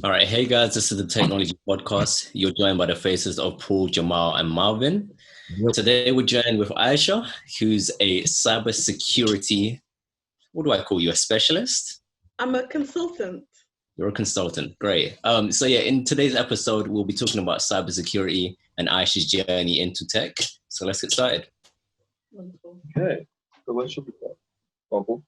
All right, hey guys, this is the Technology Podcast. You're joined by the faces of Paul, Jamal, and Marvin. Yep. Today we're joined with Aisha, who's a cybersecurity, what do I call you, a specialist? I'm a consultant. You're a consultant, great. So yeah, in today's episode, we'll be talking about cybersecurity and Aisha's journey into tech. So let's get started. Wonderful. Okay, so where should we start? Paul?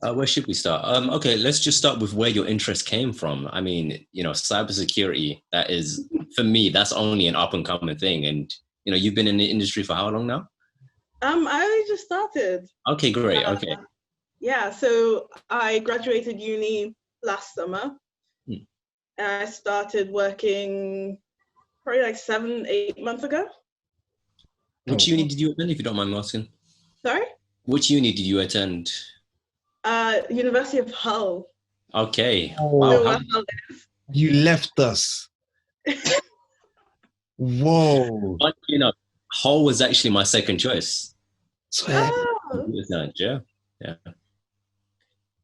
Where should we start? Okay, let's just start with where your interest came from. I mean, cybersecurity, that is, for me, that's only an up and coming thing. And, you've been in the industry for how long now? I only just started. Okay, great. Okay. Yeah, so I graduated uni last summer. And I started working probably like 7-8 months ago. Which uni did you attend, if you don't mind me asking? Sorry? Which uni did you attend? University of Hull. Okay. Oh, Wow. you left us. Whoa. But, Hull was actually my second choice. Oh. Yeah.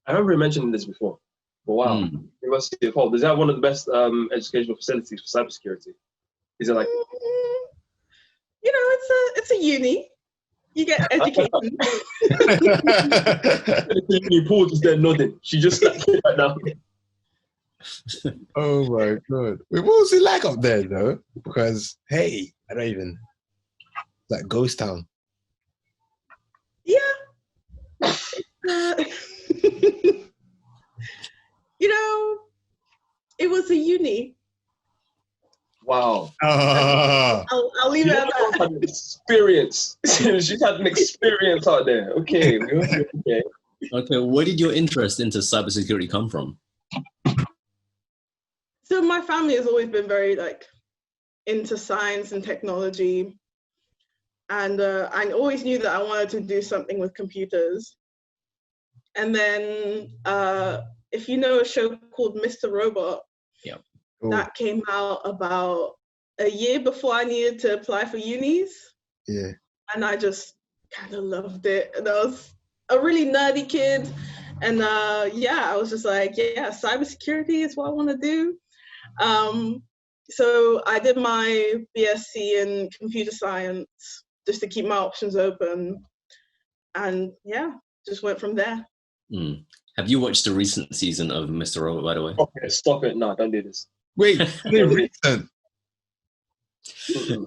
I remember you mentioning this before. But wow, University of Hull. Is that one of the best educational facilities for cybersecurity? Is it like? It's a uni. You get education. Paul just there nodding. She just sat here right now. Oh my god. Wait, what was it like up there though? Because hey, I don't even like ghost town. Yeah. It was a uni. Wow. I'll leave it at that. Had an experience. She's had an experience out there. Okay. Okay, where did your interest into cybersecurity come from? So my family has always been very into science and technology. And I always knew that I wanted to do something with computers. And then if you know a show called Mr. Robot, that came out about a year before I needed to apply for unis. Yeah. And I just kind of loved it. And I was a really nerdy kid. And I was just like, cybersecurity is what I want to do. So I did my BSc in computer science just to keep my options open. And just went from there. Have you watched the recent season of Mr. Robot, by the way? Okay, stop it. No, don't do this. Wait, recent?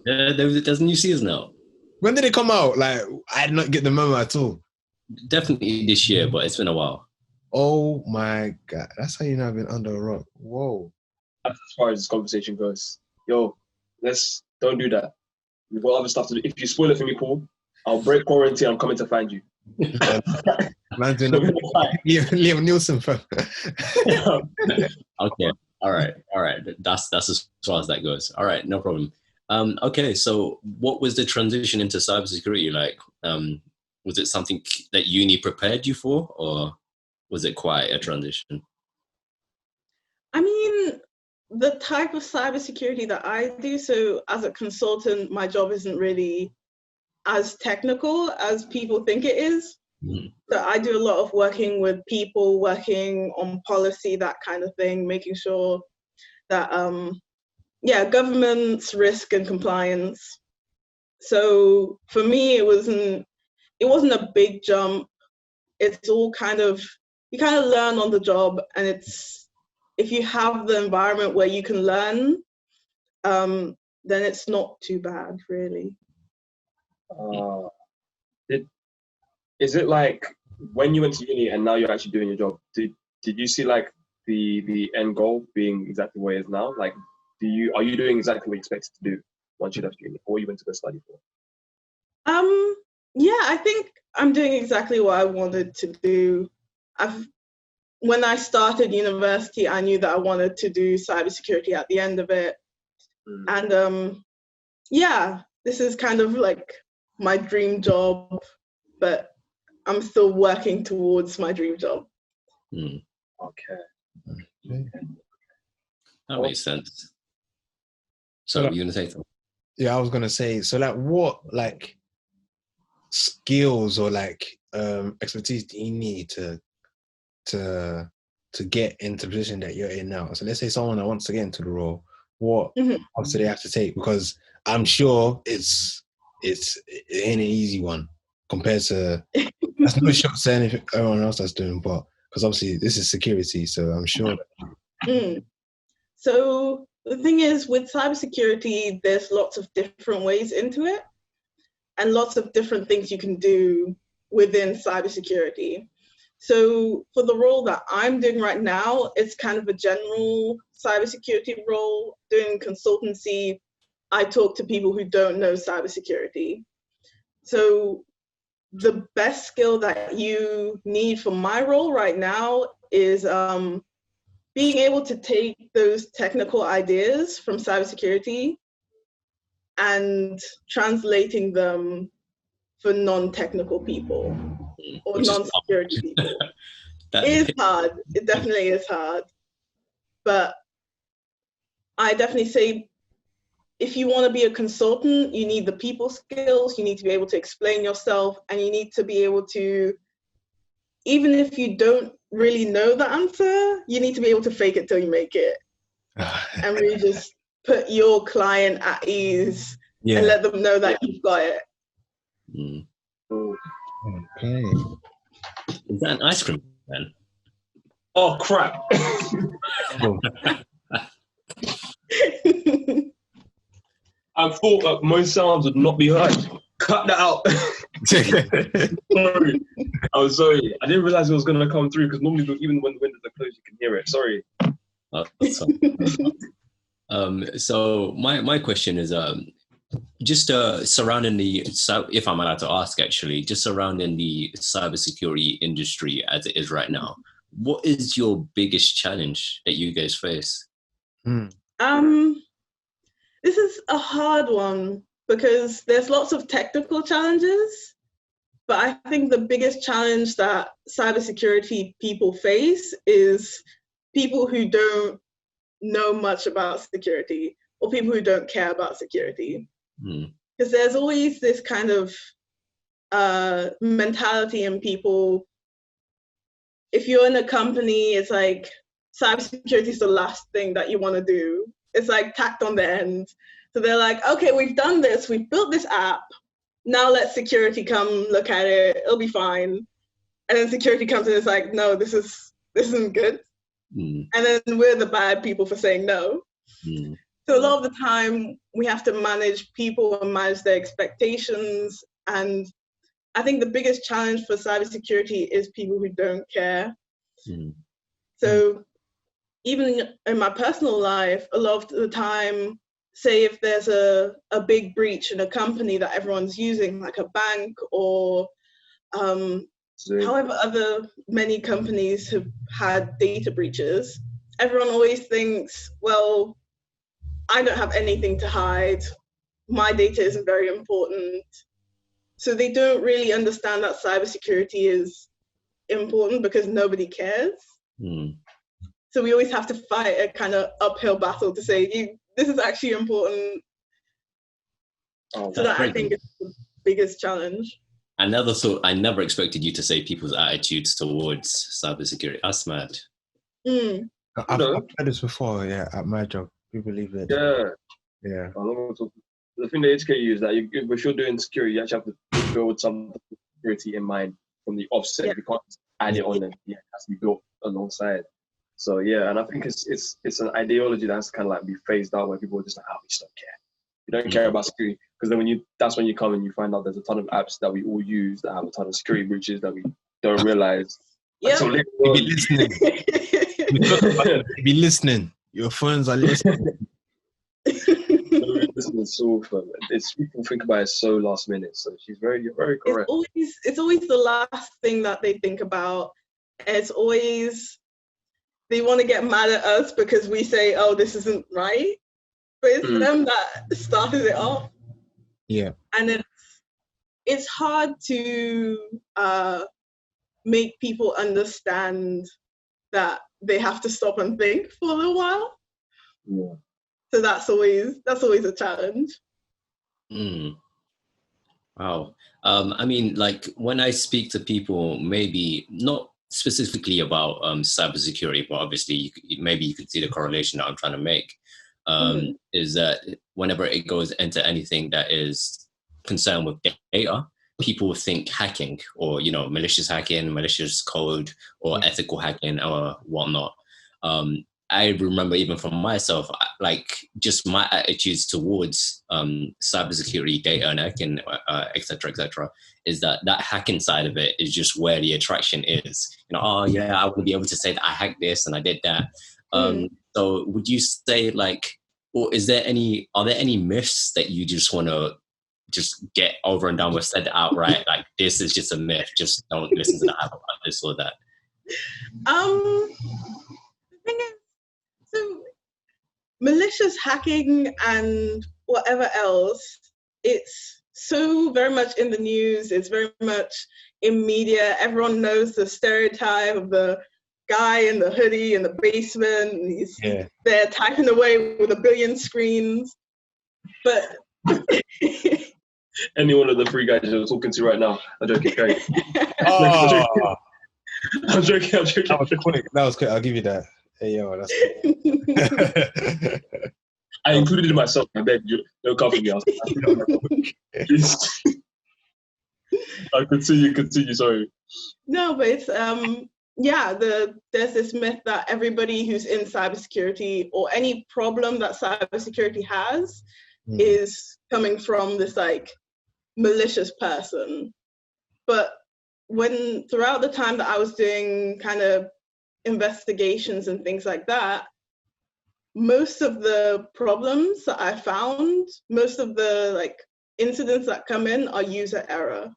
There's a new season now. When did it come out? Like, I did not get the memo at all. Definitely this year, but it's been a while. Oh my god, that's how you know I've been under a rock. Whoa. That's as far as this conversation goes. Yo, don't do that. We've got other stuff to do. If you spoil it for me, Paul, I'll break quarantine. I'm coming to find you. Man's doing Liam Nielsen, fam. Okay. All right. That's as far as that goes. All right, no problem. Okay, so what was the transition into cybersecurity like? Was it something that uni prepared you for, or was it quite a transition? I mean, the type of cybersecurity that I do, so as a consultant, my job isn't really as technical as people think it is. So I do a lot of working with people, working on policy, that kind of thing, making sure that, governance, risk and compliance. So for me, it wasn't a big jump. It's all you kind of learn on the job, and if you have the environment where you can learn, then it's not too bad, really. Is it like when you went to uni and now you're actually doing your job? Did you see like the end goal being exactly what it is now? Like, are you doing exactly what you expected to do once you left uni, or you went to go study for? I think I'm doing exactly what I wanted to do. When I started university, I knew that I wanted to do cybersecurity at the end of it. And this is kind of like my dream job, but I'm still working towards my dream job. Okay. That makes sense. So you're gonna say something? Yeah, I was gonna say, so like what skills or expertise do you need to to get into the position that you're in now? So let's say someone that wants to get into the role, what steps do they have to take? Because I'm sure it ain't an easy one compared to, that's no shot saying anything everyone else that's doing, but because obviously this is security, so I'm sure. So the thing is, with cybersecurity, there's lots of different ways into it and lots of different things you can do within cybersecurity. So for the role that I'm doing right now, it's kind of a general cybersecurity role. Doing consultancy, I talk to people who don't know cybersecurity. So the best skill that you need for my role right now is being able to take those technical ideas from cybersecurity and translating them for non-technical people or non-security people. It is hard. It definitely is hard. But I definitely say, if you want to be a consultant, you need the people skills, you need to be able to explain yourself, and you need to be able to, even if you don't really know the answer, you need to be able to fake it till you make it. And really just put your client at ease and let them know that you've got it. Okay. Is that an ice cream man? Oh crap. I thought most sounds would not be heard. Cut that out. Sorry. I'm sorry. I didn't realize it was going to come through, because normally even when the windows are closed, you can hear it. Sorry. So my question is just surrounding the, if I'm allowed to ask, actually, just surrounding the cybersecurity industry as it is right now. What is your biggest challenge that you guys face? This is a hard one because there's lots of technical challenges, but I think the biggest challenge that cybersecurity people face is people who don't know much about security or people who don't care about security. Because there's always this kind of mentality in people. If you're in a company, it's like cybersecurity is the last thing that you want to do. It's like tacked on the end. So they're like, okay, we've done this. We've built this app. Now let security come look at it. It'll be fine. And then security comes and it's like, no, this isn't good. And then we're the bad people for saying no. So a lot of the time we have to manage people and manage their expectations. And I think the biggest challenge for cybersecurity is people who don't care. So even in my personal life, a lot of the time, say if there's a big breach in a company that everyone's using, like a bank or however many companies have had data breaches, everyone always thinks, well, I don't have anything to hide. My data isn't very important. So they don't really understand that cybersecurity is important because nobody cares. So we always have to fight a kind of uphill battle to say, this is actually important. So that I think is the biggest challenge. I never expected you to say people's attitudes towards cybersecurity. That's mad. I've heard this before, at my job. People leave it. Yeah. The thing they educate you is that if you're doing security, you actually have to build some security in mind from the offset. You can't add it on, and it has to be built alongside. So and I think it's an ideology that's kind of like be phased out, where people are just like, we just don't care. You don't care about security, because then that's when you come and you find out there's a ton of apps that we all use that have a ton of security breaches that we don't realize. So you be listening. You be listening. Your phones are listening. So it's people think about it so last minute. So you're very correct. It's always the last thing that they think about. It's always they want to get mad at us because we say, oh, this isn't right. But it's them that started it off. Yeah. And it's hard to make people understand that they have to stop and think for a little while. Yeah. So that's always a challenge. Wow. I mean, like when I speak to people, maybe not specifically about cybersecurity, but obviously maybe you could see the correlation that I'm trying to make, is that whenever it goes into anything that is concerned with data, people think hacking or, malicious hacking, malicious code, or ethical hacking or whatnot. I remember even from myself, like just my attitudes towards cybersecurity, data and hacking, et cetera, is that hacking side of it is just where the attraction is. Oh yeah, I want to be able to say that I hacked this and I did that. So would you say or are there any myths that you just want to just get over and done with, said outright, like this is just a myth, just don't listen to the hype about this or that? The thing is, so malicious hacking and whatever else, it's so very much in the news, it's very much in media. Everyone knows the stereotype of the guy in the hoodie in the basement, and he's there typing away with 1 billion screens. But any one of the three guys you're talking to right now, I'm joking, Gary. I'm joking. That was quick. I'll give you that. Hey, yo, that's I included myself. I beg you, don't cover me. I continue. Sorry. No, but it's there's this myth that everybody who's in cybersecurity or any problem that cybersecurity has is coming from this malicious person. But throughout the time that I was doing kind of investigations and things like that, most of the problems that I found, most of the incidents that come in are user error.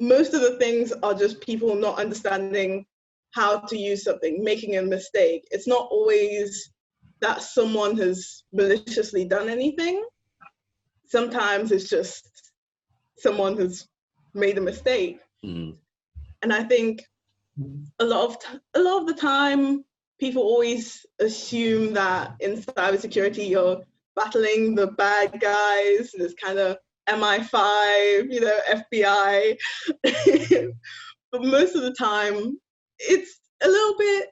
Most of the things are just people not understanding how to use something, making a mistake. It's not always that someone has maliciously done anything. Sometimes it's just someone has made a mistake. And I think a lot of the time, people always assume that in cybersecurity you're battling the bad guys, this kind of MI5, FBI. But most of the time, it's a little bit,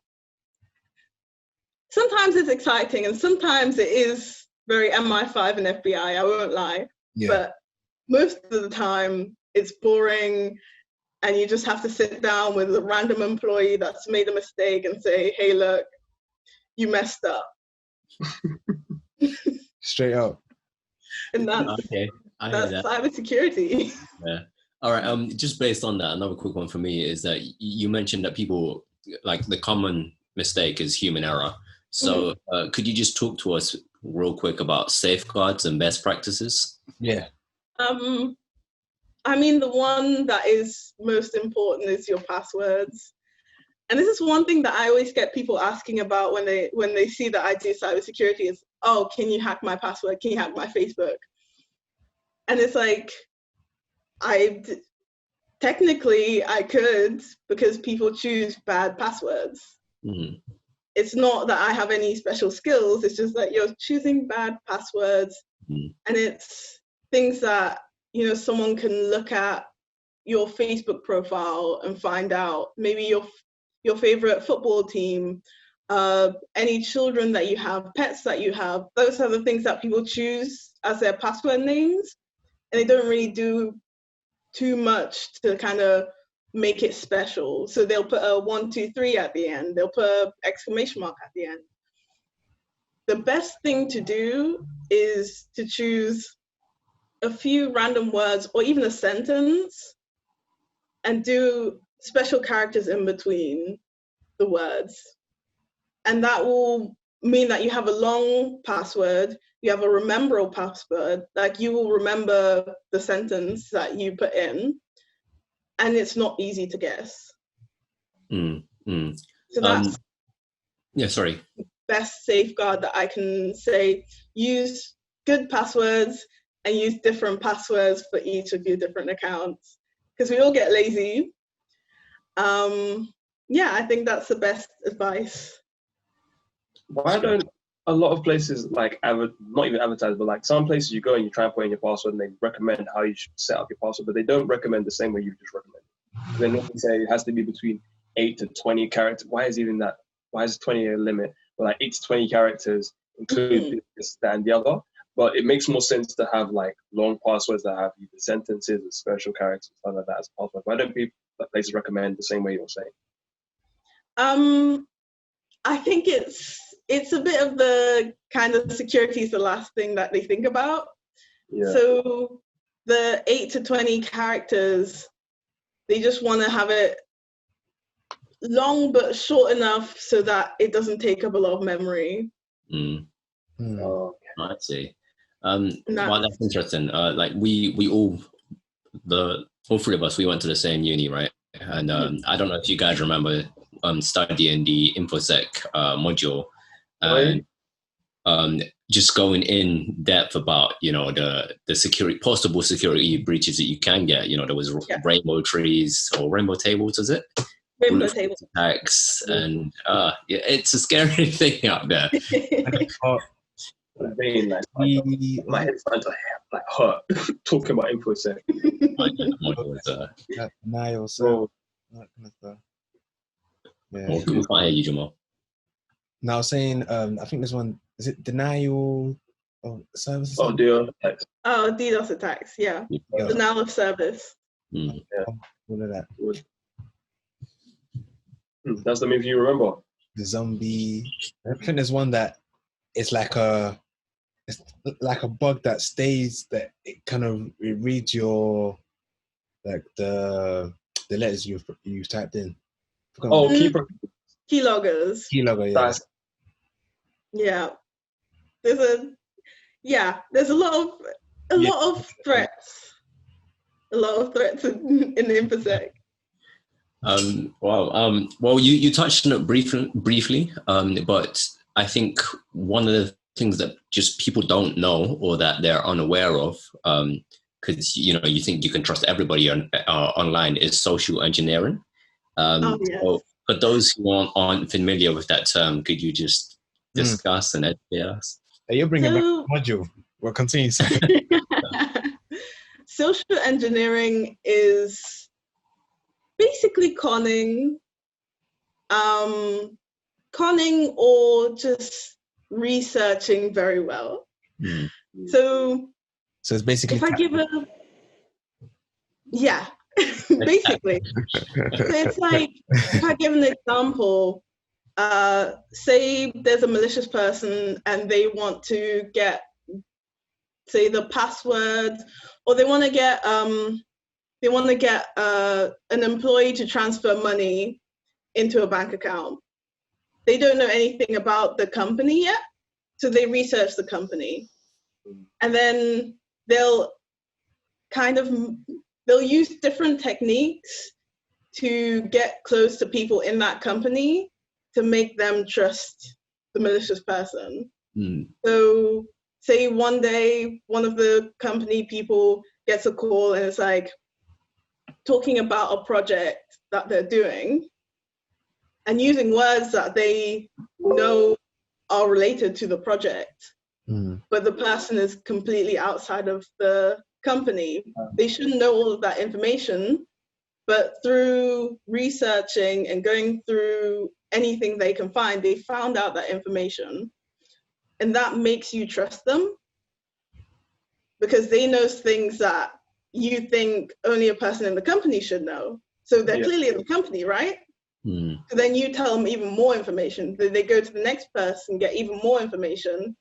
sometimes it's exciting and sometimes it is very MI5 and FBI, I won't lie. Yeah. But most of the time, it's boring and you just have to sit down with a random employee that's made a mistake and say, hey, look, you messed up. Straight up. And that's cybersecurity. Yeah. All right. Just based on that, another quick one for me is that you mentioned that people, the common mistake is human error. So could you just talk to us real quick about safeguards and best practices? Yeah. I mean, the one that is most important is your passwords. And this is one thing that I always get people asking about when they see that I do cybersecurity is, oh, can you hack my password? Can you hack my Facebook? And it's technically I could, because people choose bad passwords. Mm-hmm. It's not that I have any special skills. It's just that you're choosing bad passwords. Mm-hmm. And it's things that, someone can look at your Facebook profile and find out maybe your favorite football team, any children that you have, pets that you have. Those are the things that people choose as their password names. And they don't really do too much to kind of make it special. So they'll put a 1, 2, 3 at the end. They'll put an exclamation mark at the end. The best thing to do is to choose a few random words or even a sentence and do special characters in between the words. And that will mean that you have a long password, you have a rememberable password, you will remember the sentence that you put in, and it's not easy to guess. So that's sorry. the best safeguard that I can say. Use good passwords and use different passwords for each of your different accounts, because we all get lazy. I think that's the best advice. Why don't a lot of places not even advertise, but some places you go and you try and put in your password and they recommend how you should set up your password, but they don't recommend the same way you just recommend. They normally say it has to be between 8 to 20 characters. Why is even that? Why is 20 a limit? But like 8 to 20 characters include this, that, and the other. But it makes more sense to have like long passwords that have either sentences or special characters, stuff like that as passwords. Why don't people places recommend the same way you're saying? I think it's a bit of the kind of security is the last thing that they think about. Yeah. So the 8 to 20 characters, they just want to have it long but short enough so that it doesn't take up a lot of memory. Oh, I see. Well, that's interesting. Like we all three of us, we went to the same uni, right? And I don't know if you guys remember studying the InfoSec module, and just going in depth about the security, possible security breaches that you can get. There was rainbow trees or rainbow tables, is it? Rainbow tables attacks, and it's a scary thing out there. My head's starting to like hurt talking about InfoSec. Denial, so that kind of stuff. Yeah. We can't hear you, Jamal. Now saying, I think this one is it denial of service. Oh, DDoS attacks. Oh, DDoS attacks. Yeah, denial of service. Yeah, all of that. That's the movie you remember. The zombie. I think there's one that it's like a bug that stays, that it kind of reads your like the letters you've typed in. Oh, keyloggers. Keylogger, yeah. Yeah. There's a lot of threats. A lot of threats in InfoSec. Well, you touched on it briefly, but I think one of the things that just people don't know or that they're unaware of, because you think you can trust everybody online, is social engineering. Yes. So for those who aren't familiar with that term, could you just discuss and educate us? Hey, you're bringing back the module. We'll continue. Social engineering is basically conning or just researching very well. So it's basically if I give basically. So it's like, if I give an example, say there's a malicious person and they want to get, say, the password, or they want to get an employee to transfer money into a bank account. They don't know anything about the company yet, so they research the company, and then they'll use different techniques to get close to people in that company to make them trust the malicious person. So say one day, one of the company people gets a call and it's like talking about a project that they're doing and using words that they know are related to the project, but the person is completely outside of the company. They shouldn't know all of that information, but through researching and going through anything they can find, they found out that information, and that makes you trust them because they know things that you think only a person in the company should know. So they're clearly in the company, right? So then you tell them even more information. They go to the next person, get even more information,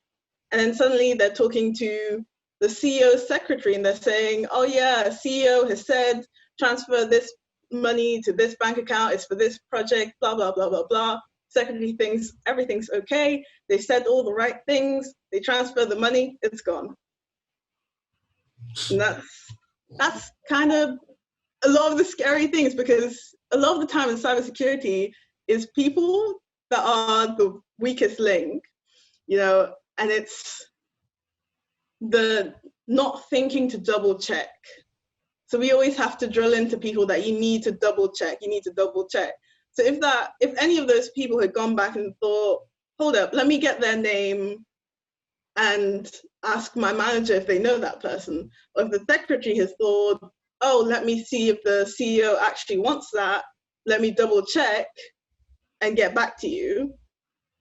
and then suddenly they're talking to the CEO's secretary and they're saying, oh yeah, CEO has said, transfer this money to this bank account, it's for this project, blah, blah, blah, blah, blah. Secretary thinks everything's okay. They said all the right things. They transfer the money, it's gone. And that's kind of a lot of the scary things, because a lot of the time in cybersecurity is people that are the weakest link, and it's the not thinking to double check. So we always have to drill into people that you need to double check. So if any of those people had gone back and thought, hold up, let me get their name and ask my manager if they know that person, or if the secretary has thought, oh, let me see if the CEO actually wants that, let me double check and get back to you,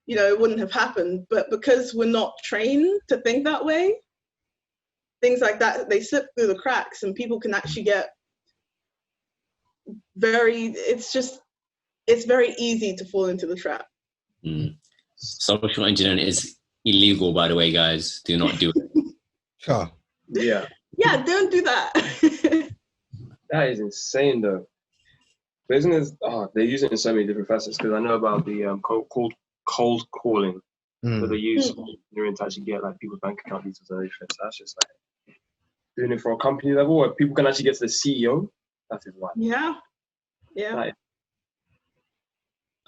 you know, it wouldn't have happened. But because we're not trained to think that way, things like that, they slip through the cracks, and people can actually get it's very easy to fall into the trap. Social engineering is illegal, by the way, guys. Do not do it. Sure. Yeah. Yeah, don't do that. That is insane, though. But isn't it? Oh, they use it in so many different facets. Because I know about the cold calling, that they use engineering to actually get like people's bank account details and everything. So that's just like doing it for a company level where people can actually get to the CEO. That is wild. Yeah.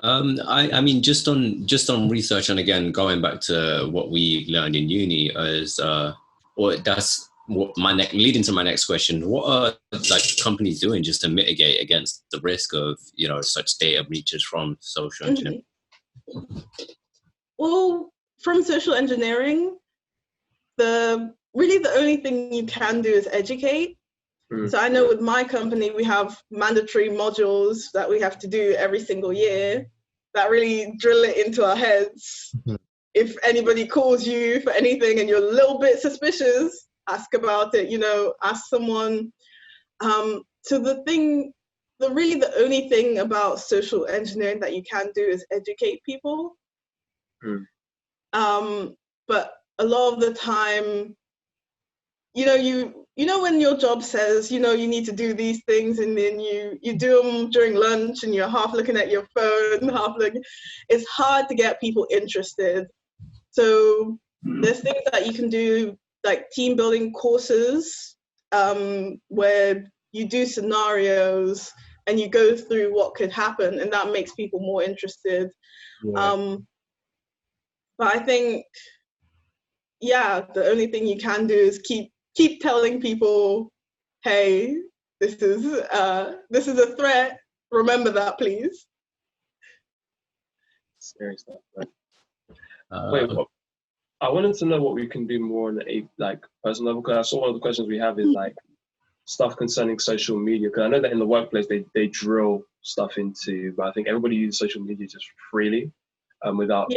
I mean, just on research, and again, going back to what we learned in uni is, or that's what leading to my next question. What are like companies doing just to mitigate against the risk of, you know, such data breaches from social engineering? Well, from social engineering, the only thing you can do is educate. So I know with my company, we have mandatory modules that we have to do every single year that really drill it into our heads. If anybody calls you for anything and you're a little bit suspicious, ask about it, you know, ask someone. So the only thing about social engineering that you can do is educate people. But a lot of the time, you know when your job says, you know, you need to do these things, and then you do them during lunch and you're half looking at your phone, it's hard to get people interested. So there's things that you can do, like team building courses, where you do scenarios and you go through what could happen, and that makes people more interested. But I think, the only thing you can do is keep telling people, hey, this is a threat. Remember that, please. Serious stuff. Wait, I wanted to know what we can do more on a like personal level, because I saw one of the questions we have is like stuff concerning social media. Because I know that in the workplace they drill stuff into, but I think everybody uses social media just freely, without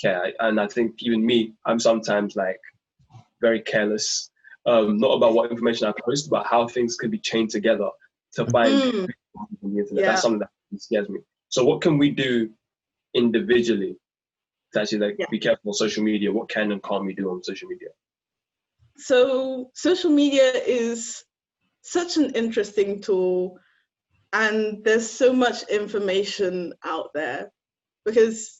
care. And I think even me, I'm sometimes like very careless, not about what information I post, but how things could be chained together to find on the internet. That's something that scares me. So what can we do individually to actually be careful on social media? What can and can't we do on social media? So social media is such an interesting tool, and there's so much information out there, because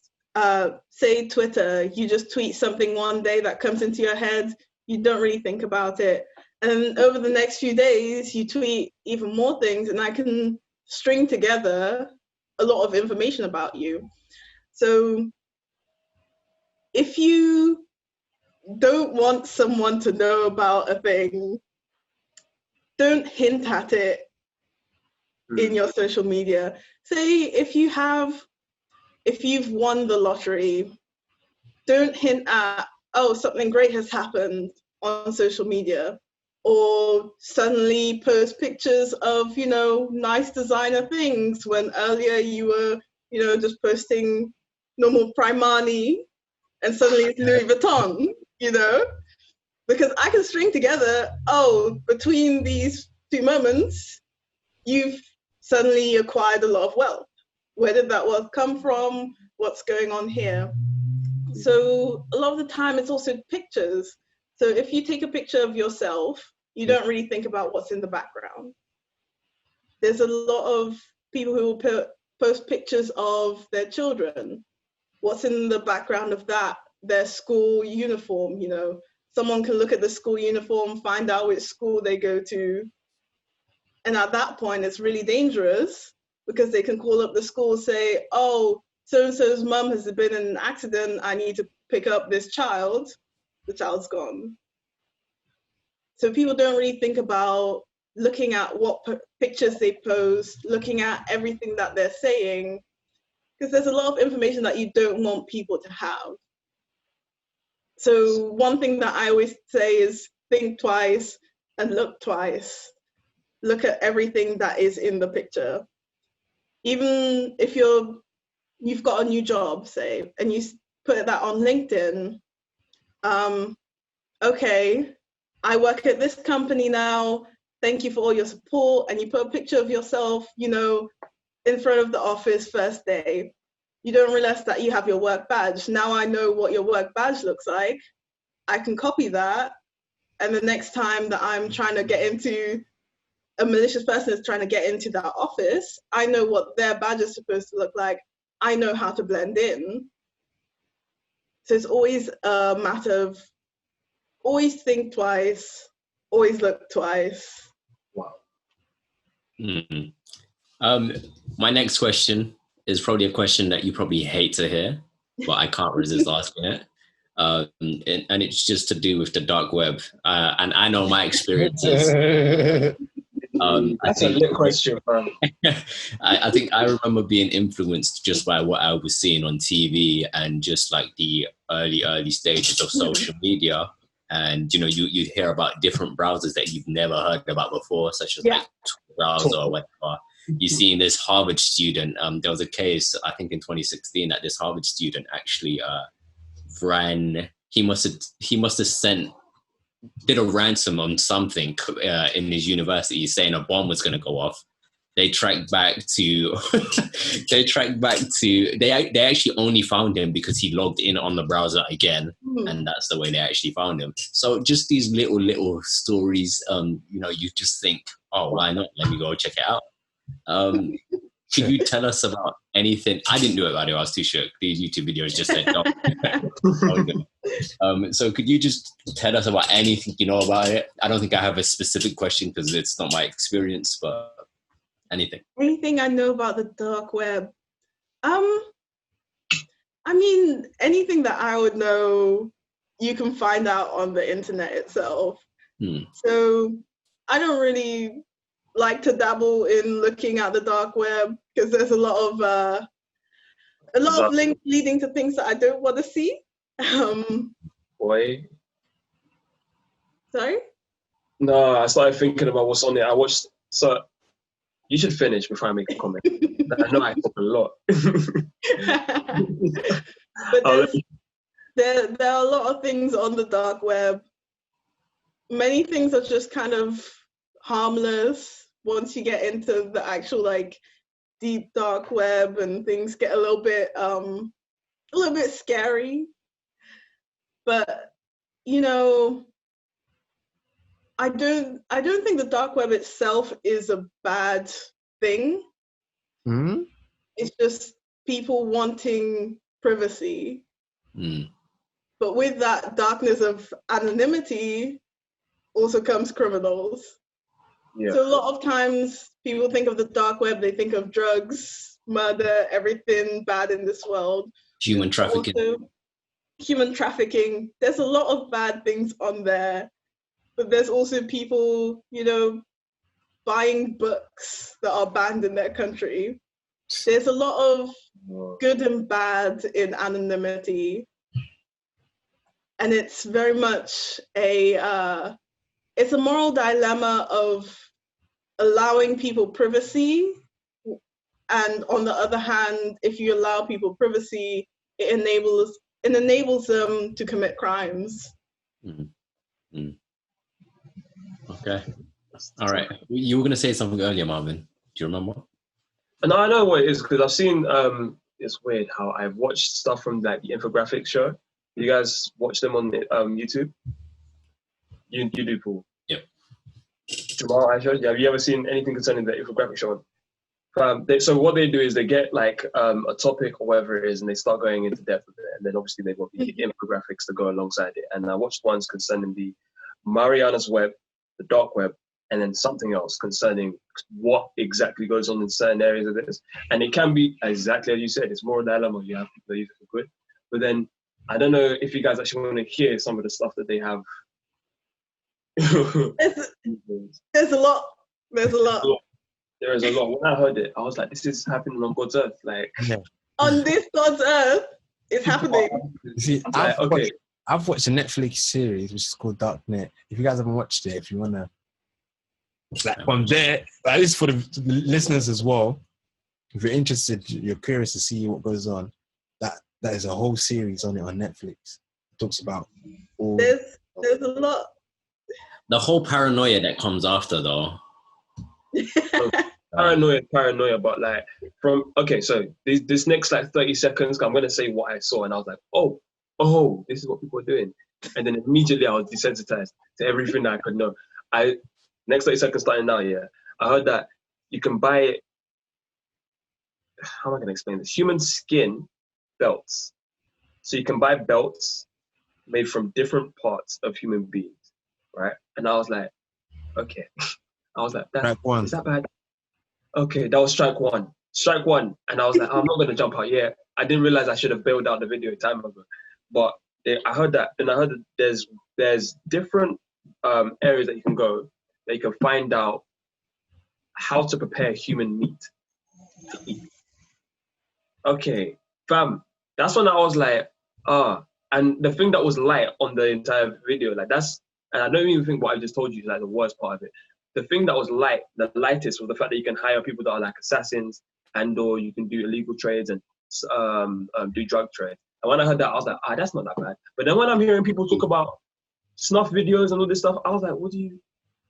say Twitter, you just tweet something one day that comes into your head, you don't really think about it, and over the next few days you tweet even more things, and I can string together a lot of information about you. So if you don't want someone to know about a thing, don't hint at it in your social media. Say if you've won the lottery, don't hint at, oh, something great has happened on social media, or suddenly post pictures of, you know, nice designer things when earlier you were, you know, just posting normal Primani, and suddenly it's Louis Vuitton, you know? Because I can string together, oh, between these two moments, you've suddenly acquired a lot of wealth. Where did that wealth come from? What's going on here? So a lot of the time it's also pictures. So if you take a picture of yourself, you don't really think about what's in the background. There's a lot of people who will post pictures of their children. What's in the background of that? Their school uniform, you know. Someone can look at the school uniform, find out which school they go to. And at that point, it's really dangerous, because they can call up the school, say, oh, so-and-so's mum has been in an accident, I need to pick up this child. The child's gone. So people don't really think about looking at what pictures they post, looking at everything that they're saying, because there's a lot of information that you don't want people to have. So one thing that I always say is think twice and look twice. Look at everything that is in the picture. even if you've got a new job, say, and you put that on LinkedIn, okay, I work at this company now, thank you for all your support, and you put a picture of yourself, you know, in front of the office first day. You don't realize that you have your work badge. Now I know what your work badge looks like. I can copy that, and the next time that I'm trying to get into, a malicious person is trying to get into that office, I know what their badge is supposed to look like. I know how to blend in. So it's always a matter of always think twice, always look twice. Wow. Mm-hmm. My next question is probably a question that you probably hate to hear, but I can't resist asking it. And it's just to do with the dark web. And I know my experiences. That's a lit question, bro. I think I remember being influenced just by what I was seeing on TV and just like the early stages of social media. And, you know, you hear about different browsers that you've never heard about before, such as like Tor browser or whatever. You see this Harvard student, there was a case, I think in 2016, that this Harvard student actually he must have did a ransom on something in his university, saying a bomb was going to go off. They tracked back to, they actually only found him because he logged in on the browser again. And that's the way they actually found him. So just these little stories, you know, you just think, oh, why not? Let me go check it out. Could you tell us about anything? I didn't do it, by the way. I was too shook. These YouTube videos just said, no. So could you just tell us about anything you know about it? I don't think I have a specific question because it's not my experience, but anything. Anything I know about the dark web? I mean, anything that I would know, you can find out on the internet itself. So I don't really like to dabble in looking at the dark web because there's a lot of links leading to things that I don't want to see. Boy. Sorry? No, I started thinking about what's on there. So you should finish before I make a comment. I know I talk a lot. But there are a lot of things on the dark web. Many things are just kind of harmless once you get into the actual like deep dark web, and things get a little bit scary. But you know, I don't think the dark web itself is a bad thing. It's just people wanting privacy. But with that darkness of anonymity also comes criminals. So a lot of times people think of the dark web, they think of drugs, murder, everything bad in this world. Human trafficking. Also, human trafficking. There's a lot of bad things on there, but there's also people, you know, buying books that are banned in their country. There's a lot of good and bad in anonymity. And it's very much it's a moral dilemma of allowing people privacy, and on the other hand, if you allow people privacy, it enables them to commit crimes. Okay. All right. You were going to say something earlier, Marvin. Do you remember? No, I know what it is because I've seen. It's weird how I've watched stuff from like the infographics show. You guys watch them on YouTube? You do, Paul. Yep. Jamal, Aisha, have you ever seen anything concerning the infographic show? So what they do is they get like a topic or whatever it is, and they start going into depth with it, and then obviously they've got the infographics to go alongside it. And I watched ones concerning the Mariana's web, the dark web, and then something else concerning what exactly goes on in certain areas of this. And it can be exactly as you said, it's more a dilemma. You have people that use it for good, but then I don't know if you guys actually want to hear some of the stuff that they have. There's a lot. There is a lot. When I heard it, I was like, this is happening on God's earth. Like, on this God's earth, it's happening. See, I've watched a Netflix series which is called Darknet. If you guys haven't watched it, if you want to, like, from there, at least for the listeners as well, if you're interested, you're curious to see what goes on, that is a whole series on it on Netflix. It talks about all. There's a lot. The whole paranoia that comes after, though. Paranoia, but like so this next like 30 seconds, I'm gonna say what I saw, and I was like, oh, this is what people are doing, and then immediately I was desensitized to everything that I could know. Next 30 seconds starting now, yeah. I heard that you can buy, how am I gonna explain this? Human skin belts. So you can buy belts made from different parts of human beings, right? And I was like, okay. I was like, is that bad? Okay, that was strike one. And I was like, I'm not going to jump out yet. I didn't realize I should have bailed out the video a time ago. But I heard that there's different areas that you can go that you can find out how to prepare human meat to eat. Okay, fam, that's when I was like, and the thing that was light on the entire video, like and I don't even think what I just told you is like the worst part of it. The thing that was the lightest was the fact that you can hire people that are like assassins, or you can do illegal trades and do drug trade. And when I heard that, I was like, that's not that bad. But then when I'm hearing people talk about snuff videos and all this stuff, I was like,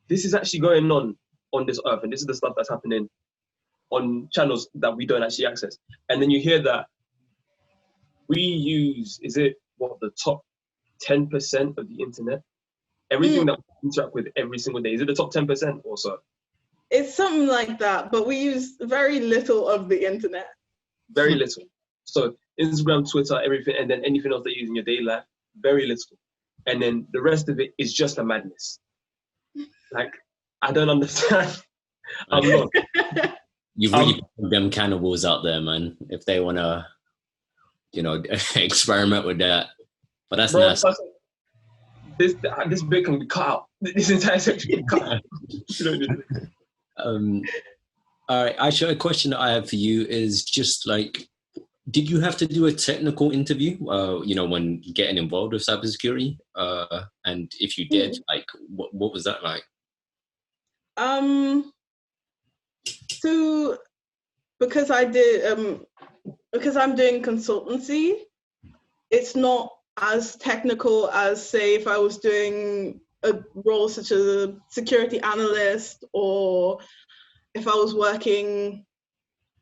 this is actually going on this earth, and this is the stuff that's happening on channels that we don't actually access. And then you hear that we use, the top 10% of the internet? Everything that we interact with every single day. Is it the top 10% or so? It's something like that, but we use very little of the internet. Very little. So Instagram, Twitter, everything, and then anything else that you use in your daily life, very little. And then the rest of it is just a madness. Like, I don't understand. I'm not. You've really put them cannibals out there, man. If they want to, experiment with that. But that's nice. This bit can be cut out. This entire section can be cut out. All right, Aisha, a question that I have for you is just like, did you have to do a technical interview, when getting involved with cybersecurity? And if you did, like, what was that like? So because I did, because I'm doing consultancy, it's not as technical as, say, if I was doing a role such as a security analyst, or if I was working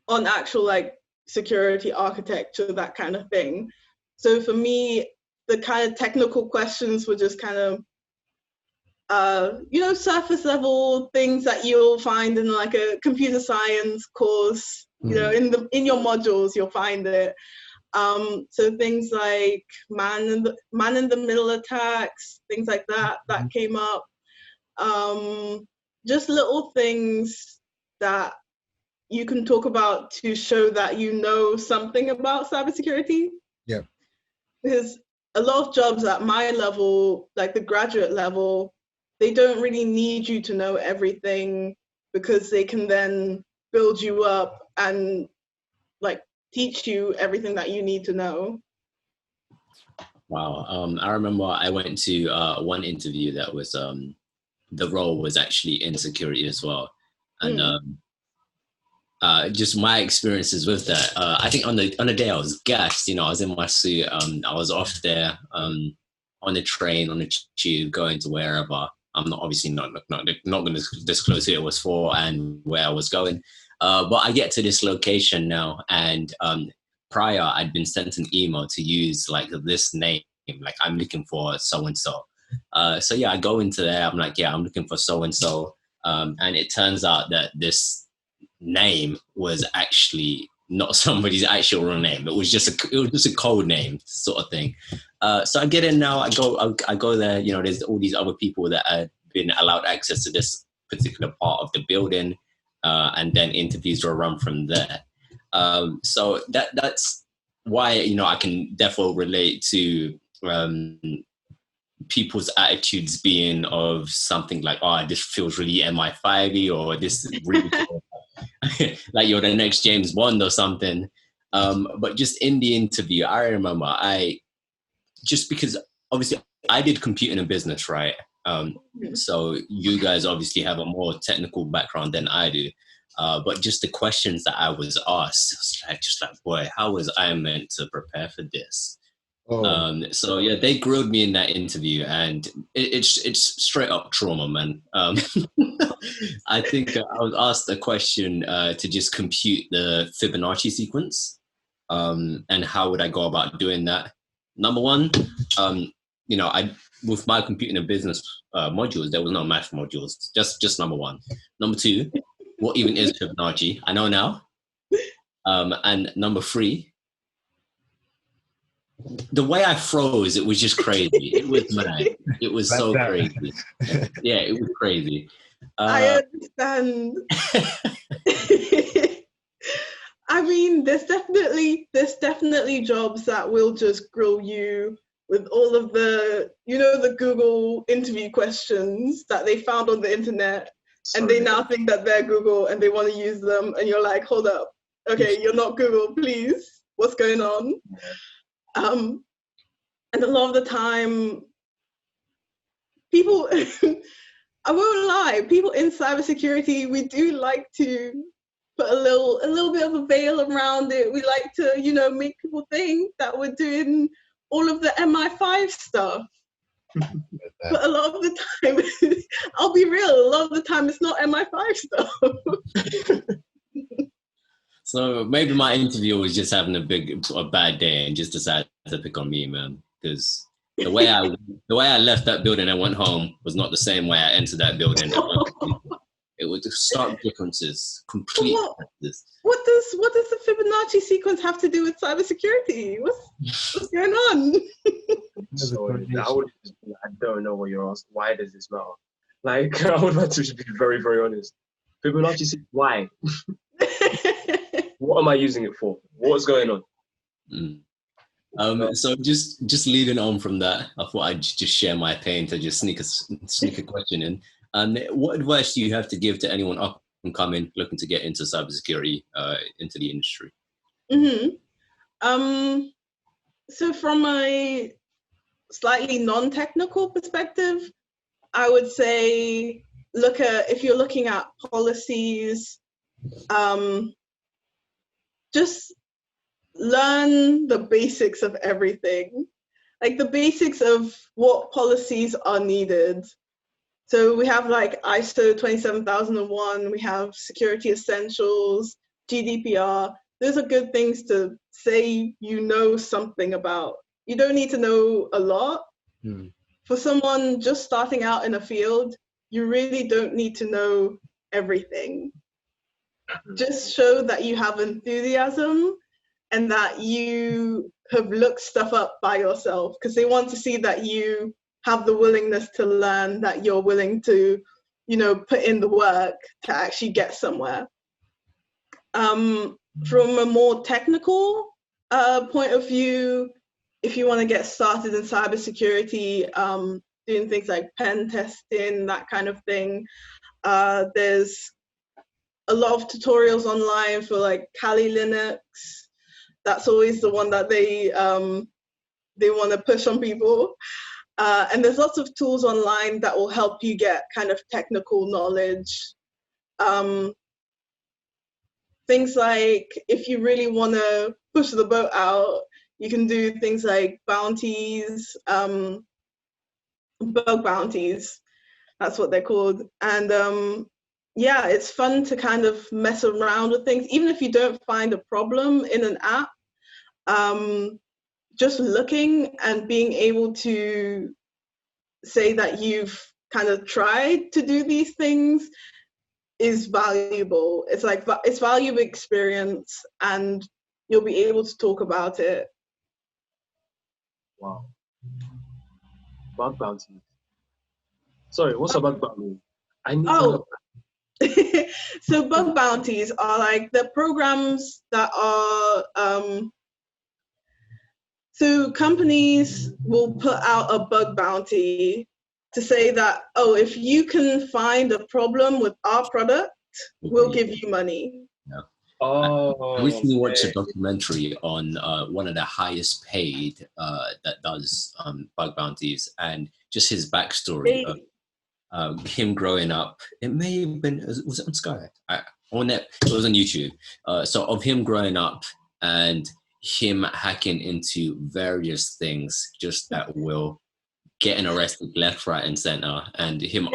on actual like security architecture, that kind of thing. So for me, the kind of technical questions were just kind of, surface level things that you'll find in like a computer science course, in your modules, you'll find it. So things like man in the middle attacks, things like that came up. Just little things that you can talk about to show that you know something about cybersecurity. Yeah. Because a lot of jobs at my level, like the graduate level, they don't really need you to know everything, because they can then build you up and like teach you everything that you need to know. Wow. I remember I went to one interview that was, the role was actually in security as well. And just my experiences with that, I think on the day I was gassed, I was in my suit, I was off there on the train, on the tube, going to wherever. I'm not going to disclose who it was for and where I was going. But I get to this location now, and prior I'd been sent an email to use like this name, like I'm looking for so-and-so. So yeah, I go into there, I'm like, yeah, I'm looking for so-and-so. And it turns out that this name was actually not somebody's actual real name. It was just a code name sort of thing. So I get in now, I go there, there's all these other people that had been allowed access to this particular part of the building. And then interviews were run from there. So that's why, I can definitely relate to people's attitudes being of something like, this feels really MI5-y, or this is really cool. Like you're the next James Bond or something. But just in the interview, I remember just because obviously I did computing and business, right? So you guys obviously have a more technical background than I do. But just the questions that I was asked, I was just like, boy, how was I meant to prepare for this? So yeah, they grilled me in that interview, and it's straight up trauma, man. I think I was asked a question to just compute the Fibonacci sequence, and how would I go about doing that? Number one, I with my computing and business modules, there was no math modules. Just number one. Number two, what even is Fibonacci? I know now. And number three, the way I froze, it was just crazy. It was mad. It was so crazy. Yeah, it was crazy. I understand. I mean, there's definitely jobs that will just grill you with all of the, the Google interview questions that they found on the internet, and they now think that they're Google and they want to use them, and you're like, hold up, okay, you're not Google, please. What's going on? And a lot of the time, people, I won't lie, people in cybersecurity, we do like to put a little bit of a veil around it. We like to, make people think that we're doing all of the MI5 stuff. But a lot of the time, I'll be real, a lot of the time it's not MI5 stuff. So maybe my interviewer was just having a bad day and just decided to pick on me, man. Because the way I left that building and went home was not the same way I entered that building. It was stark differences, complete differences. What does the Fibonacci sequence have to do with cybersecurity? What's going on? I don't know what you're asking. Why does this matter? Like, I would like to be very, very honest. Fibonacci sequence, why? What am I using it for? What's going on? So just leading on from that, I thought I'd just share my pain to just sneak a question in. What advice do you have to give to anyone up and coming looking to get into cybersecurity, into the industry? So from a slightly non-technical perspective, I would say if you're looking at policies, just learn the basics of everything, like the basics of what policies are needed. So we have like ISO 27001, we have security essentials, GDPR. Those are good things to say something about. You don't need to know a lot. For someone just starting out in a field, you really don't need to know everything. Just show that you have enthusiasm and that you have looked stuff up by yourself, because they want to see that you have the willingness to learn, that you're willing to, put in the work to actually get somewhere. From a more technical point of view, if you want to get started in cybersecurity, doing things like pen testing, that kind of thing, there's a lot of tutorials online for like Kali Linux. That's always the one that they want to push on people. And there's lots of tools online that will help you get kind of technical knowledge. Things like, if you really want to push the boat out, you can do things like bounties, bug bounties, that's what they're called. And yeah, it's fun to kind of mess around with things, even if you don't find a problem in an app. Just looking and being able to say that you've kind of tried to do these things is valuable. It's valuable experience, and you'll be able to talk about it. Wow. Bug bounty. Sorry, what's a bug bounty? I need to know. So bug bounties are like the programs that are so companies will put out a bug bounty to say that, if you can find a problem with our product, we'll give you money. Yeah. I recently watched a documentary on one of the highest paid that does bug bounties, and just his backstory of him growing up. It may have been, was it on Sky? it was on YouTube. So of him growing up and him hacking into various things just at will, getting arrested left, right, and center, and him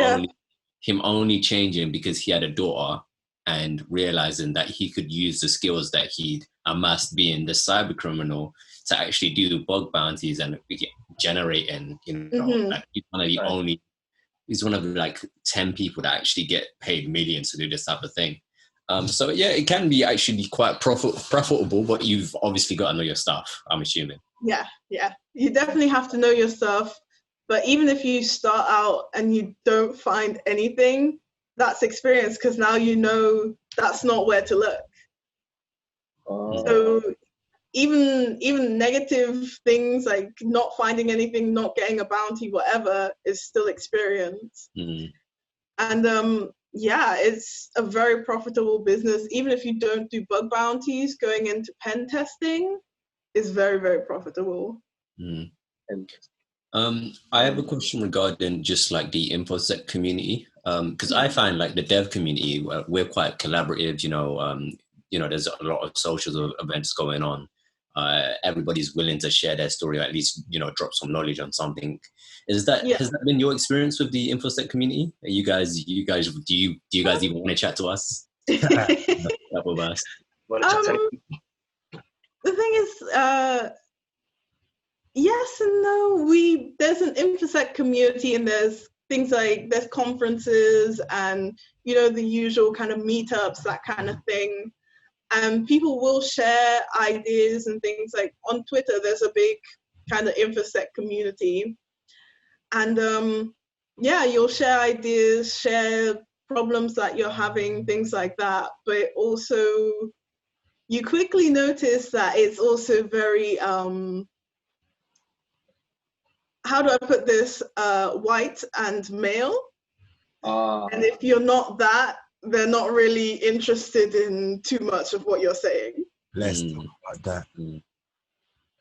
only changing because he had a daughter and realizing that he could use the skills that he'd amassed being the cyber criminal to actually do bug bounties and generating, like he's one of like 10 people that actually get paid millions to do this type of thing. So yeah, it can be actually quite profitable, but you've obviously got to know your stuff, I'm assuming. Yeah. You definitely have to know your stuff. But even if you start out and you don't find anything, that's experience, because now you know that's not where to look. So even negative things like not finding anything, not getting a bounty, whatever, is still experience. And it's a very profitable business. Even if you don't do bug bounties, going into pen testing is very, very profitable. I have a question regarding just like the InfoSec community, because I find like the dev community, we're quite collaborative. There's a lot of social events going on. Everybody's willing to share their story, or at least drop some knowledge on something. Has that been your experience with the InfoSec community? Do you guys even want to chat to us? Couple of us. The thing is, yes and no. There's an InfoSec community, and there's things like there's conferences and the usual kind of meetups, that kind of thing. And people will share ideas and things. Like on Twitter, there's a big kind of InfoSec community, and you'll share ideas, share problems that you're having, things like that. But also, you quickly notice that it's also very how do I put this, white and male. And if you're not that, they're not really interested in too much of what you're saying. Let's talk about that.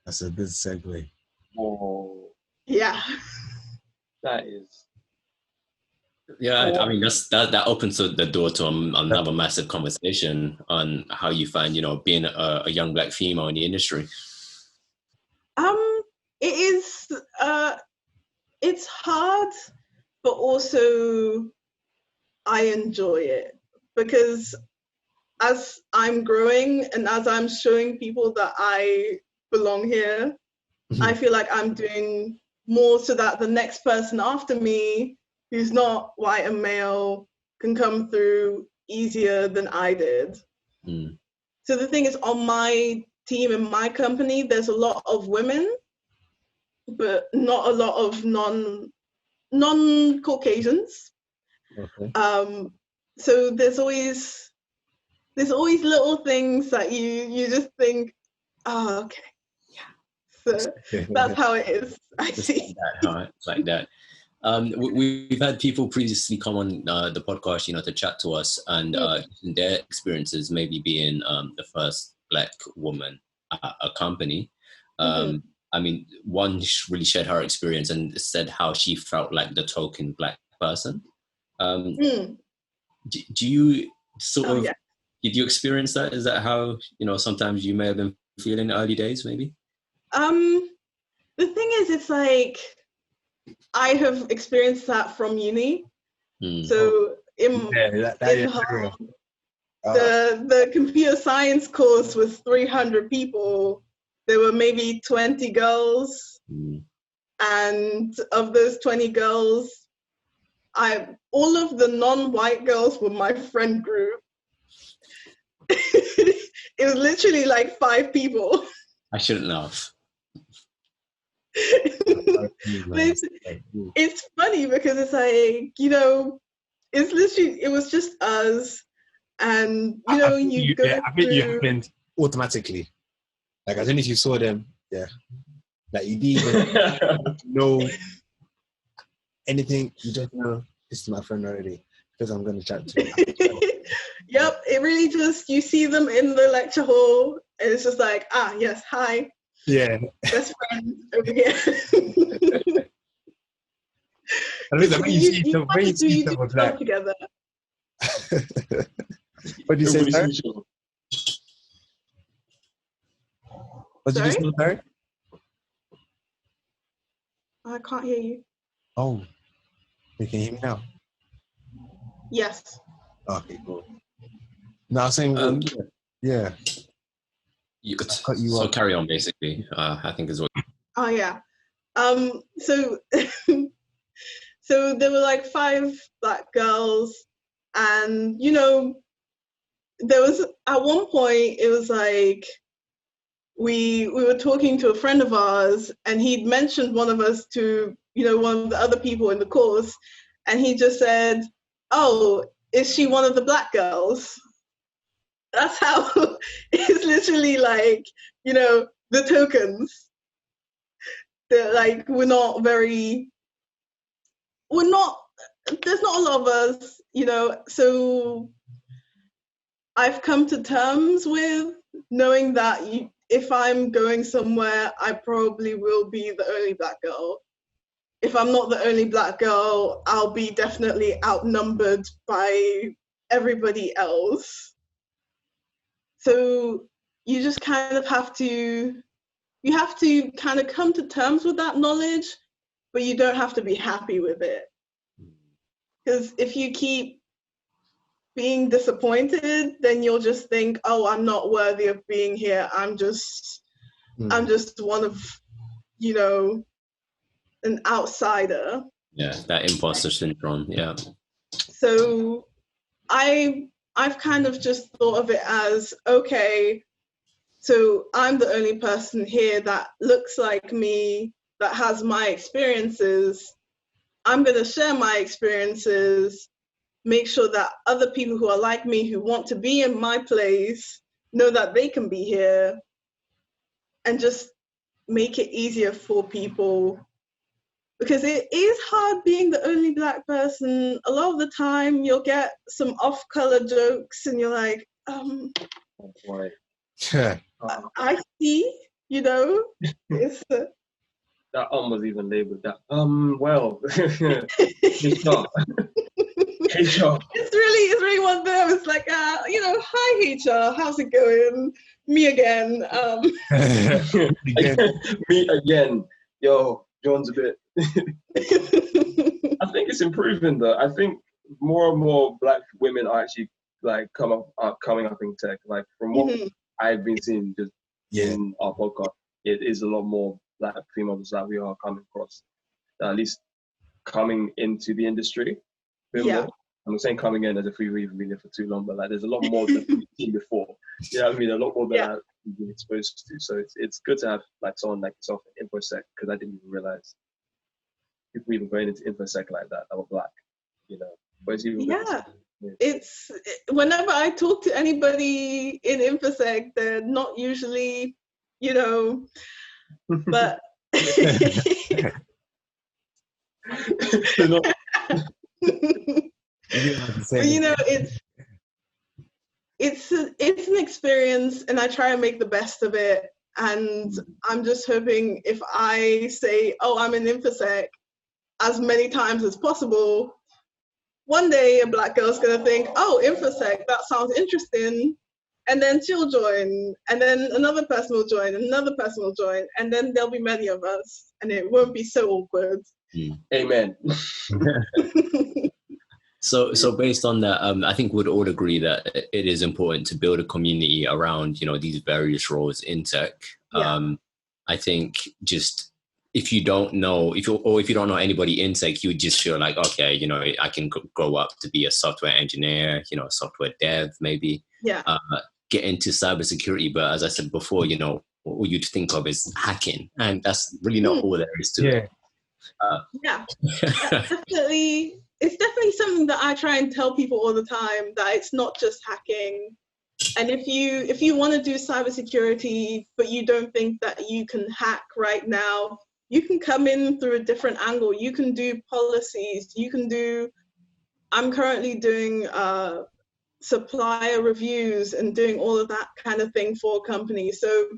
That's a good segue. Oh, yeah. That is. Yeah, I mean that opens the door to another massive conversation on how you find being a young Black female in the industry. It is. It's hard, but also I enjoy it, because as I'm growing and as I'm showing people that I belong here, I feel like I'm doing more so that the next person after me who's not white and male can come through easier than I did. So the thing is, on my team in my company, there's a lot of women, but not a lot of non-Caucasians. Okay. So there's always little things that you just think, oh, okay, yeah. So that's how it is. I see. It's like that. We've had people previously come on the podcast, to chat to us and their experiences, maybe being the first Black woman at a company. I mean, one really shared her experience and said how she felt like the token Black person. Do you did you experience that? Is that how, sometimes you may have been feeling in the early days, maybe? The thing is, it's like, I have experienced that from uni. So the computer science course was 300 people. There were maybe 20 girls. And of those 20 girls, all of the non-white girls were my friend group. It was literally like 5 people. I shouldn't laugh. It's funny because it's like, it's literally, it was just us. And, I think you happened automatically. Like, I don't know if you saw them. Yeah. Like, you didn't even know anything. You just know, this is my friend already, because I'm going to chat to him. Yep. It really just, you see them in the lecture hall, and it's just like, yes, hi. Yeah. Best friend over here. I mean, when you see them, together. What did you say, Everybody sorry? sees each other. What did you say, sorry? I can't hear you. Oh, you can hear me now? Yes. Okay, cool. No, I was saying, yeah. Cut you So off. carry on, basically. I think is what. Oh yeah. So so there were like 5 black girls, and you know, there was at one point it was like we were talking to a friend of ours, and he'd mentioned one of us to, you know, one of the other people in the course, and he just said, "Oh, is she one of the black girls?" That's how it's literally like, you know, the tokens. They're like, we're not, there's not a lot of us, you know, so I've come to terms with knowing that if I'm going somewhere, I probably will be the only black girl. If I'm not the only black girl, I'll be definitely outnumbered by everybody else. So you just kind of have to kind of come to terms with that knowledge, but you don't have to be happy with it. Because if you keep being disappointed, then you'll just think, oh, I'm not worthy of being here. I'm just one of, you know, an outsider. Yeah, that imposter syndrome. Yeah. So I've kind of just thought of it as, okay, so I'm the only person here that looks like me, that has my experiences. I'm going to share my experiences, make sure that other people who are like me, who want to be in my place, know that they can be here, and just make it easier for people. Because it is hard being the only black person. A lot of the time you'll get some off-color jokes and you're like, Oh, boy. I see, you know, it's That was even labeled that. Well, HR. HR. It's really one of them. It's like, you know, hi HR, how's it going? Me again. Me again. Yo, John's a bit. I think it's improving though. I think more and more black women are actually like coming up in tech. Like from what I've been seeing just in our podcast, it is a lot more black females that we are coming across. At least coming into the industry. More. I'm not saying coming in as if we've even been there for too long, but like there's a lot more than we've seen before. You know what I mean? A lot more than I've been exposed to. So it's good to have like someone like yourself in InfoSec, because I didn't even realize people even going into InfoSec like that were black, you know. But it's even it's whenever I talk to anybody in InfoSec, they're not usually, you know, but but you know, it's an experience, and I try and make the best of it. And I'm just hoping if I say, oh, I'm in InfoSec as many times as possible, one day a black girl's gonna think, oh, InfoSec, that sounds interesting. And then she'll join, and then another person will join, and another person will join, and then there'll be many of us, and it won't be so awkward. Amen. So based on that, I think we'd all agree that it is important to build a community around, you know, these various roles in tech. I think just if you don't know anybody in tech, you would just feel like, okay, you know, I can grow up to be a software engineer, you know, a software dev, maybe. Get into cybersecurity. But as I said before, you know, all you'd think of is hacking, and that's really not all there is to it. Definitely. It's definitely something that I try and tell people all the time, that it's not just hacking. And if you want to do cybersecurity, but you don't think that you can hack right now, you can come in through a different angle. You can do policies. I'm currently doing supplier reviews and doing all of that kind of thing for companies. So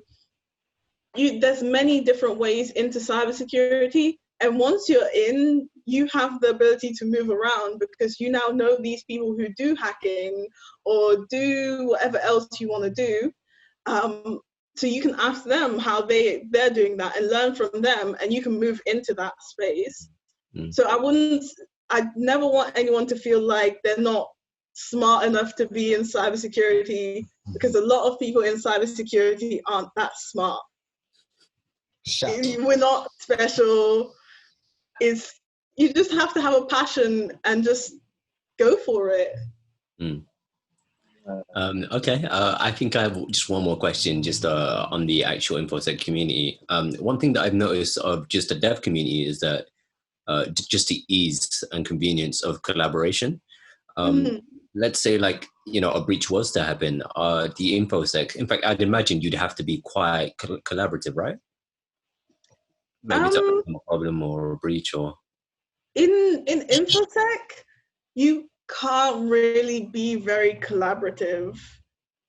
there's many different ways into cybersecurity. And once you're in, you have the ability to move around because you now know these people who do hacking or do whatever else you want to do. So you can ask them how they're doing that and learn from them, and you can move into that space. So I never want anyone to feel like they're not smart enough to be in cybersecurity, because a lot of people in cybersecurity aren't that smart. We're not special. You just have to have a passion and just go for it. Okay, I think I have just one more question just on the actual InfoSec community. One thing that I've noticed of just the dev community is that just the ease and convenience of collaboration. Let's say like, a breach was to happen, the InfoSec, in fact, I'd imagine you'd have to be quite collaborative, right? Maybe to a problem or a breach or... In InfoSec, you can't really be very collaborative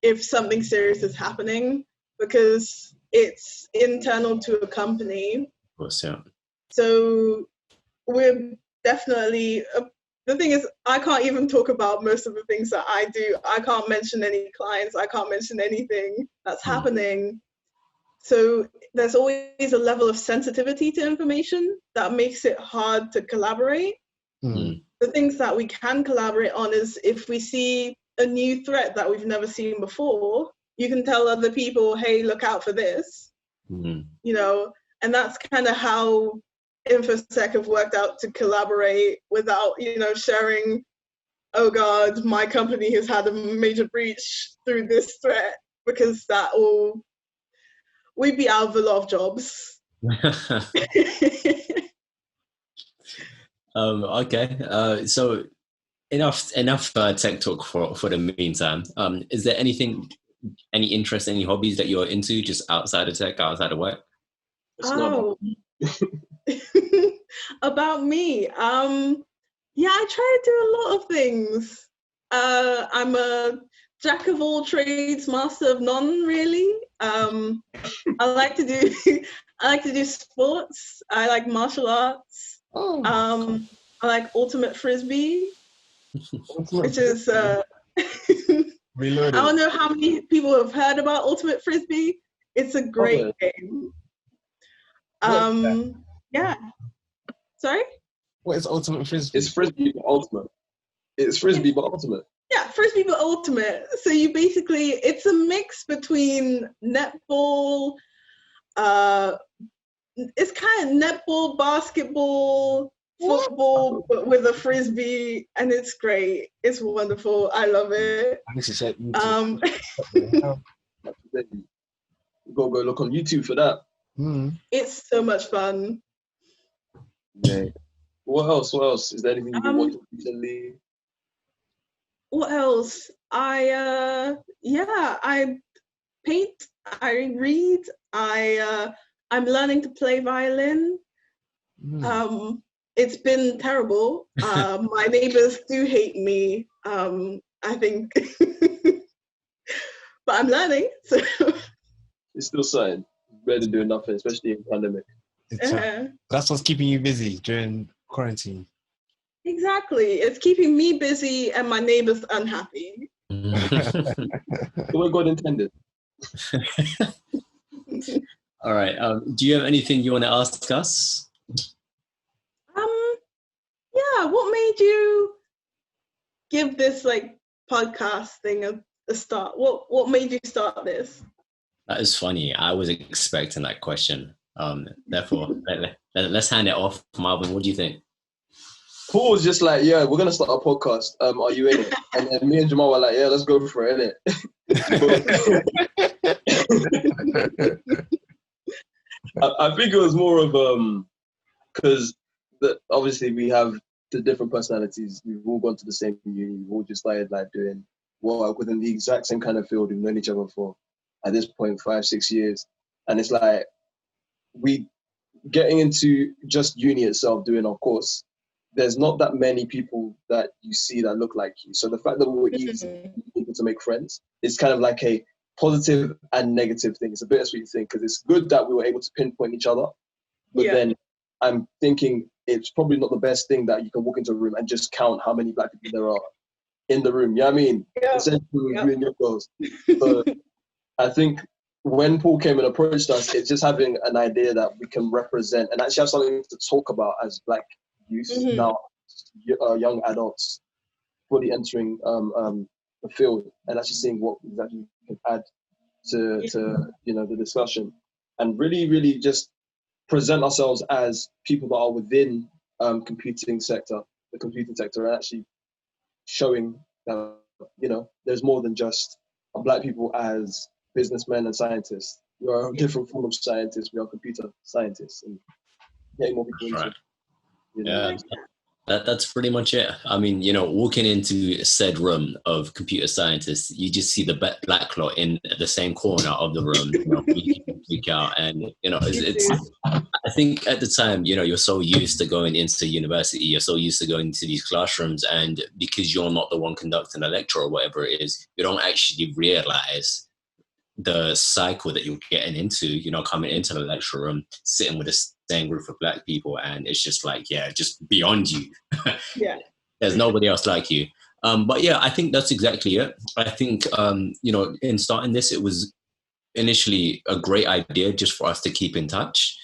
if something serious is happening, because it's internal to a company. Of course, yeah. So we're definitely... the thing is, I can't even talk about most of the things that I do. I can't mention any clients. I can't mention anything that's happening. So there's always a level of sensitivity to information that makes it hard to collaborate. The things that we can collaborate on is if we see a new threat that we've never seen before, you can tell other people, hey, look out for this. And that's kind of how InfoSec have worked out to collaborate without, sharing, oh God, my company has had a major breach through this threat, because we'd be out of a lot of jobs. Okay, so enough tech talk for the meantime. Is there any interest, any hobbies that you're into just outside of tech, outside of work? About me, I try to do a lot of things. I'm a jack of all trades, master of none, really. I like to do sports. I like martial arts. I like ultimate frisbee, which is I don't know how many people have heard about ultimate frisbee. It's a great game. Yeah. Sorry? What is ultimate frisbee? It's frisbee but ultimate. It's frisbee but ultimate. Yeah, frisbee but ultimate. So it's a mix between netball, it's kind of netball, basketball, football, but with a frisbee, and it's great. It's wonderful. I love it. You gotta go look on YouTube for that. It's so much fun. Yeah. What else? Is there anything you've been watching recently? What else? I paint, I read, I'm learning to play violin. It's been terrible. My neighbors do hate me, I think. But I'm learning, so. It's still something. Better doing nothing, especially in pandemic. That's what's keeping you busy during quarantine. Exactly. It's keeping me busy and my neighbors unhappy. The way God intended. All right. Do you have anything you want to ask us? Yeah. What made you give this podcast thing a start? What made you start this? That is funny. I was expecting that question. Therefore, let's hand it off. Marvin, what do you think? Paul was just like, yeah, we're going to start a podcast. Are you in it? And then me and Jamal were like, yeah, let's go for it, innit? I think it was more of, because obviously we have the different personalities. We've all gone to the same uni. We've all just started doing work within the exact same kind of field. We've known each other for, at this point, 5-6 years. And it's like, we getting into just uni itself, doing our course, there's not that many people that you see that look like you. So the fact that we were easy able to make friends is kind of like a positive and negative thing. It's a bittersweet thing, because it's good that we were able to pinpoint each other. But then I'm thinking it's probably not the best thing that you can walk into a room and just count how many black people there are in the room. You know what I mean? Yeah. Essentially, you and your girls. So I think when Paul came and approached us, it's just having an idea that we can represent and actually have something to talk about as black youth now, young adults fully entering the field, and actually seeing what exactly we can add to the discussion, and really just present ourselves as people that are within the computing sector, and actually showing that there's more than just black people as businessmen and scientists. We are a different form of scientists. We are computer scientists, and getting more people into it. That's pretty much it. I mean, walking into said room of computer scientists, you just see the black lot in the same corner of the room, week out, and it's. I think at the time, you're so used to going into university, you're so used to going into these classrooms, and because you're not the one conducting a lecture or whatever it is, you don't actually realize the cycle that you're getting into, coming into the lecture room, sitting with the same group of black people, and it's just like, just beyond you. Yeah. There's nobody else like you. But yeah, I think that's exactly it. I think, in starting this, it was initially a great idea just for us to keep in touch.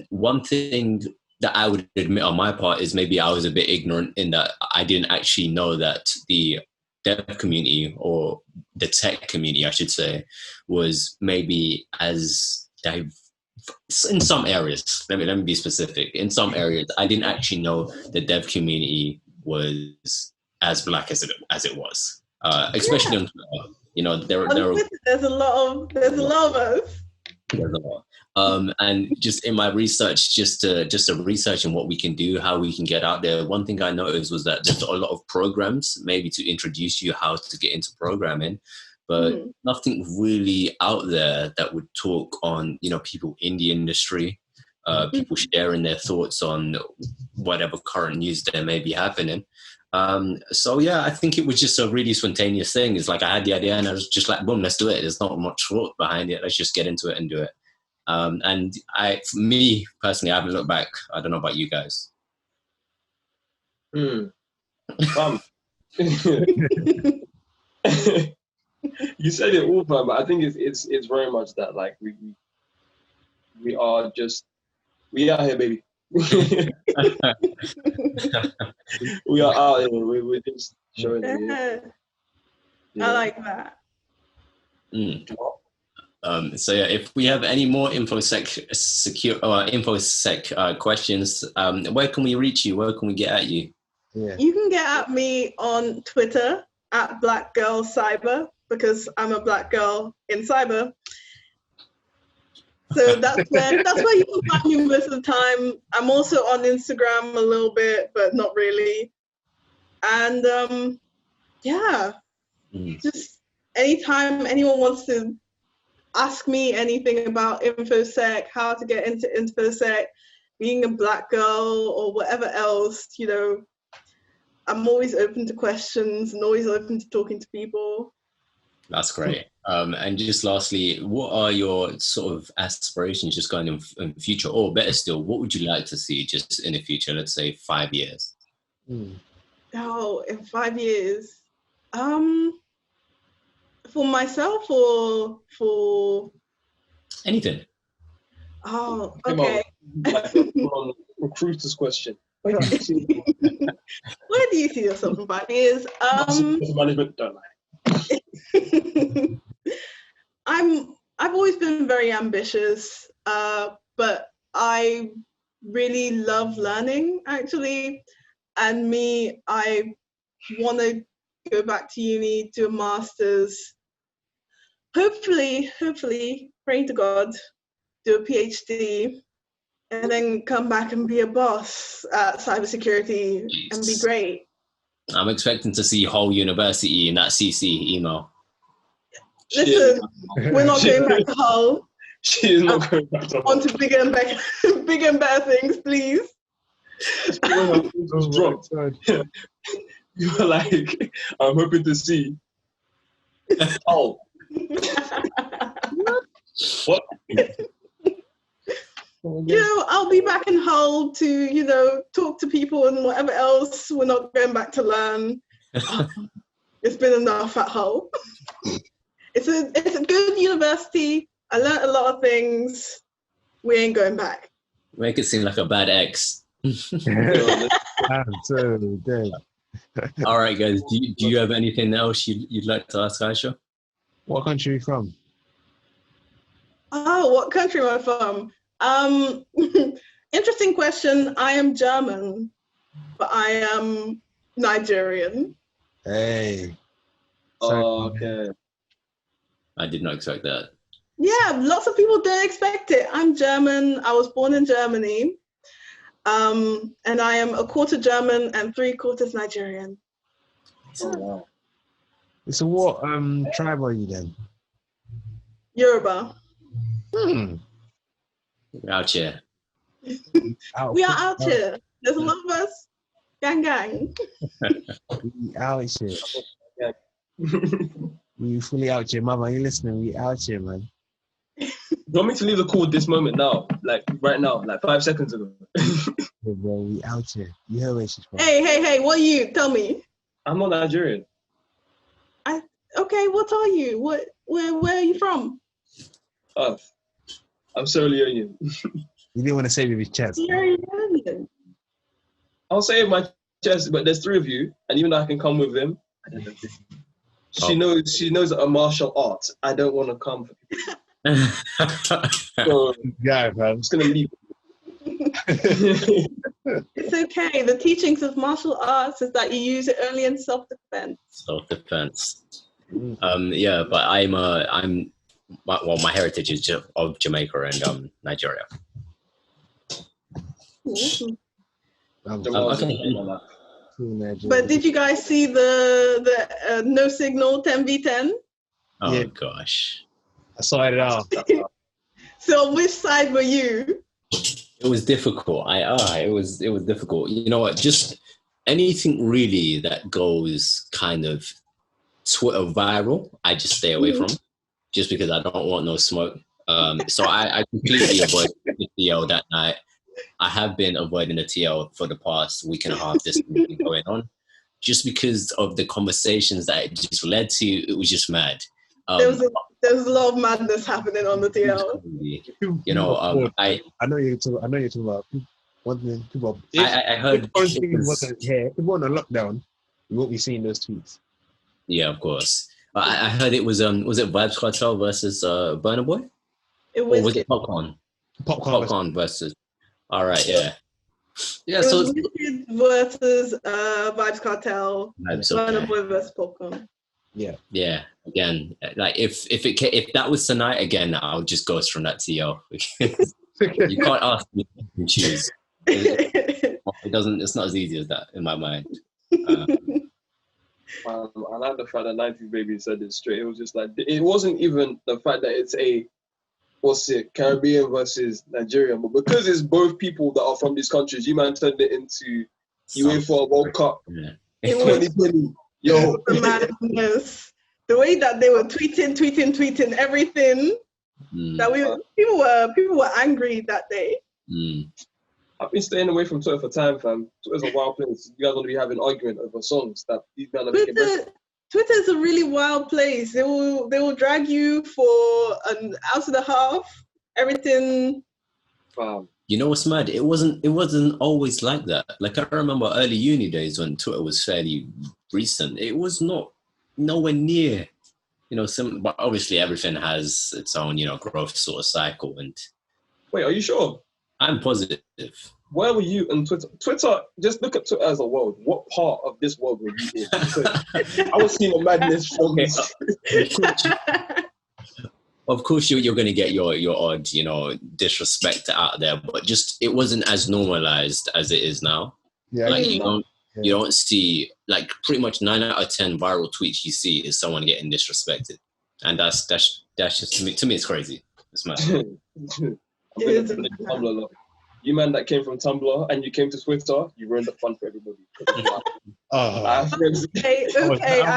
One thing that I would admit on my part is maybe I was a bit ignorant in that I didn't actually know that the dev community, or the tech community, I should say, was maybe as in some areas. Let me be specific. In some areas, I didn't actually know the dev community was as black as it was, especially on Twitter. There's a lot of us. There's a lot. And just in my research, just to research on what we can do, how we can get out there, one thing I noticed was that there's a lot of programs maybe to introduce you how to get into programming, but nothing really out there that would talk on, people in the industry, people sharing their thoughts on whatever current news there may be happening. So yeah, I think it was just a really spontaneous thing. It's like I had the idea and I was just like, boom, let's do it. There's not much thought behind it. Let's just get into it and do it. And for me personally, I haven't looked back. I don't know about you guys. You said it all, but I think it's very much that, like, we are here, baby. We are out here. We're just showing it. I like that. So yeah, if we have any more InfoSec questions, where can we reach you? Where can we get at you? Yeah. You can get at me on Twitter at Black Girl Cyber, because I'm a black girl in cyber. So that's where you can find me most of the time. I'm also on Instagram a little bit, but not really. And just anytime anyone wants to ask me anything about InfoSec, how to get into InfoSec, being a black girl or whatever else, I'm always open to questions and always open to talking to people. That's great. And just lastly, what are your sort of aspirations just going in future, or better still, what would you like to see just in the future, let's say 5 years? Oh, in 5 years? For myself or for... Anything. Oh, okay. Recruiter's question. Where do you see yourself in 5 years? Management, don't lie. I've always been very ambitious, but I really love learning, actually. And I want to go back to uni, do a master's, hopefully, praying to God, do a PhD, and then come back and be a boss at cybersecurity and be great. I'm expecting to see whole university in that CC email. Listen, we're not going back to Hull. She is not going back to Hull. On to bigger and better things, please. You were like, I'm hoping to see. Oh. What? I'll be back in Hull to, talk to people and whatever else. We're not going back to learn. It's been enough at Hull. It's a good university. I learned a lot of things. We ain't going back. Make it seem like a bad ex. I'm so dead. All right, guys. Do you have anything else you'd like to ask Aisha? What country are you from? Oh, what country am I from? Interesting question. I am German, but I am Nigerian. Hey. Okay. I did not expect that. Yeah, lots of people don't expect it. I'm German. I was born in Germany. And I am a quarter German and 3/4 Nigerian. Oh, wow. So what tribe are you then? Yoruba. We're out here. We are out here. There's a lot of us. Gang. We out here. We fully out here. Mama, you listening? We out here, man. You want me to leave the call this moment now? Like right now, like 5 seconds ago. Hey, bro, we out here. You heard where she's from. Hey, what are you? Tell me. I'm not Nigerian. Okay, what are you? Where are you from? I'm Sierra Leonean. You didn't want to say it with his chest. Sierra Leonean. I'll say it with my chest, but there's 3 of you, and even though I can come with them, I don't know. She knows a martial art. I don't want to come for people. So Yeah, man. I'm just gonna leave. It's okay. The teachings of martial arts is that you use it only in self-defense. Self-defense. Yeah, but my heritage is of Jamaica and Nigeria. But did you guys see the no signal 10v10? Oh Yeah. gosh, I sorted it out. So which side were you? it was difficult. It was difficult. You know what? Just anything really that goes kind of Twitter viral, I just stay away from, just because I don't want no smoke. So I completely avoided the TL that night. I have been avoiding the TL for the past week and a half. This has been going on, just because of the conversations that it just led to. It was just mad. There was a lot of madness happening on the TL. You know, I know you're talking about one thing. People. I heard If wasn't here, if we weren't on lockdown, we won't be seeing those tweets. Yeah, of course. I heard it was it Vibes Cartel versus Burna Boy? It was, Or was it Popcorn? Popcorn versus. All right, yeah. Yeah, it so was Wizkid versus Vibes Cartel, Vibes, Burna okay. Boy versus Popcorn. Yeah. Again, like if that was tonight again, I'll just go from that TL. You can't ask me to choose. It doesn't. It's not as easy as that in my mind. I like the fact that 90s Baby said it straight. It was just like, it wasn't even the fact that it's Caribbean versus Nigeria, but because it's both people that are from these countries, you man turned it into UEFA World Cup 2020. Yo, the madness. The way that they were tweeting everything. That people were angry that day. I've been staying away from Twitter for time, fam. Twitter's a wild place. You guys want to be having argument over songs that these men are making. Twitter is a really wild place. They will drag you for an hour and a half. Everything. Wow. You know what's mad? It wasn't always like that. Like I remember early uni days when Twitter was fairly recent. It was nowhere near, but obviously everything has its own, growth sort of cycle. And wait, are you sure? I'm positive. Where were you on Twitter? Twitter, just look at Twitter as a world. What part of this world were you in? I was seeing a madness from Of course, you're going to get your odd, disrespect out there, but just it wasn't as normalized as it is now. Yeah, like you don't see, like, pretty much 9 out of 10 viral tweets you see is someone getting disrespected, and that's just to me it's crazy. It's mad. You man that came from Tumblr and you came to Twitter, you ruined the fun for everybody. Okay, I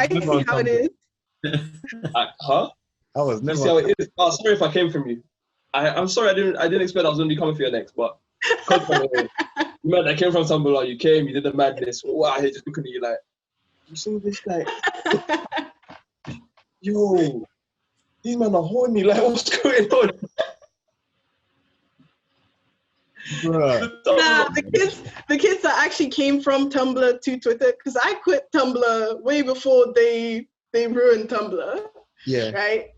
see how it is. Huh? I was never. You see how it is? Oh, sorry if I came from you. I'm sorry, I didn't expect I was going to be coming for your next, but you man that came from Tumblr, you came, you did the madness. Wow, he just looking at you like, you see this guy? Yo, these men are horny. Like, what's going on? Nah, the kids that actually came from Tumblr to Twitter, because I quit Tumblr way before they ruined Tumblr. Yeah. Right.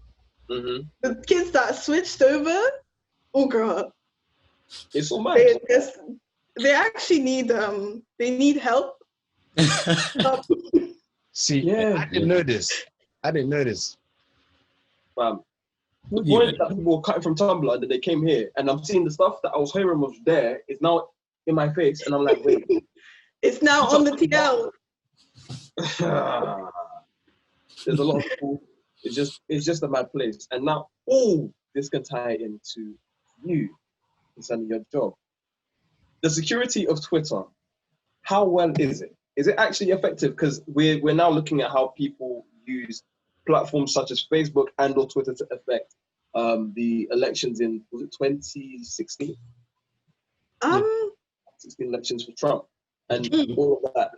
Mm-hmm. The kids that switched over, oh god, it's so mad. They actually need help. See, yeah, I didn't know this. The point that people were cutting from Tumblr, that they came here, and I'm seeing the stuff that I was hearing was there is now in my face, and I'm like, wait. It's now on the TL. There's a lot of people. It's just a mad place, and now this can tie into you concerning your job. The security of Twitter. How well is it? Is it actually effective? Because we're now looking at how people use platforms such as Facebook and or Twitter to affect the elections in, was it 2016? 16 elections for Trump and all of that.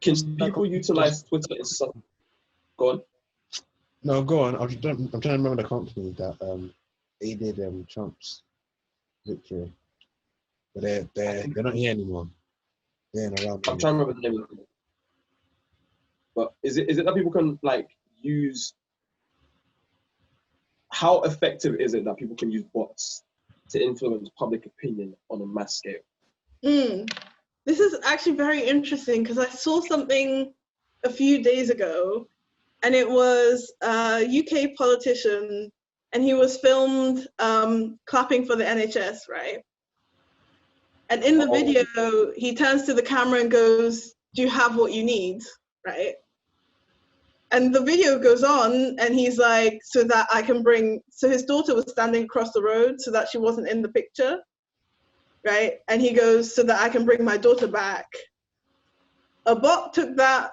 Can people utilize Twitter in some? Go on. No, go on. I'm trying to remember the company that aided Trump's victory, but they're not here anymore. They're around. I'm trying to remember the name of it. But is it that people can like use? How effective is it that people can use bots to influence public opinion on a mass scale? This is actually very interesting because I saw something a few days ago, and it was a UK politician, and he was filmed clapping for the NHS, right? And in the video, he turns to the camera and goes, "Do you have what you need?" Right? And the video goes on, and he's like, so that I can bring, so his daughter was standing across the road so that she wasn't in the picture, right? And he goes, so that I can bring my daughter back. A bot took that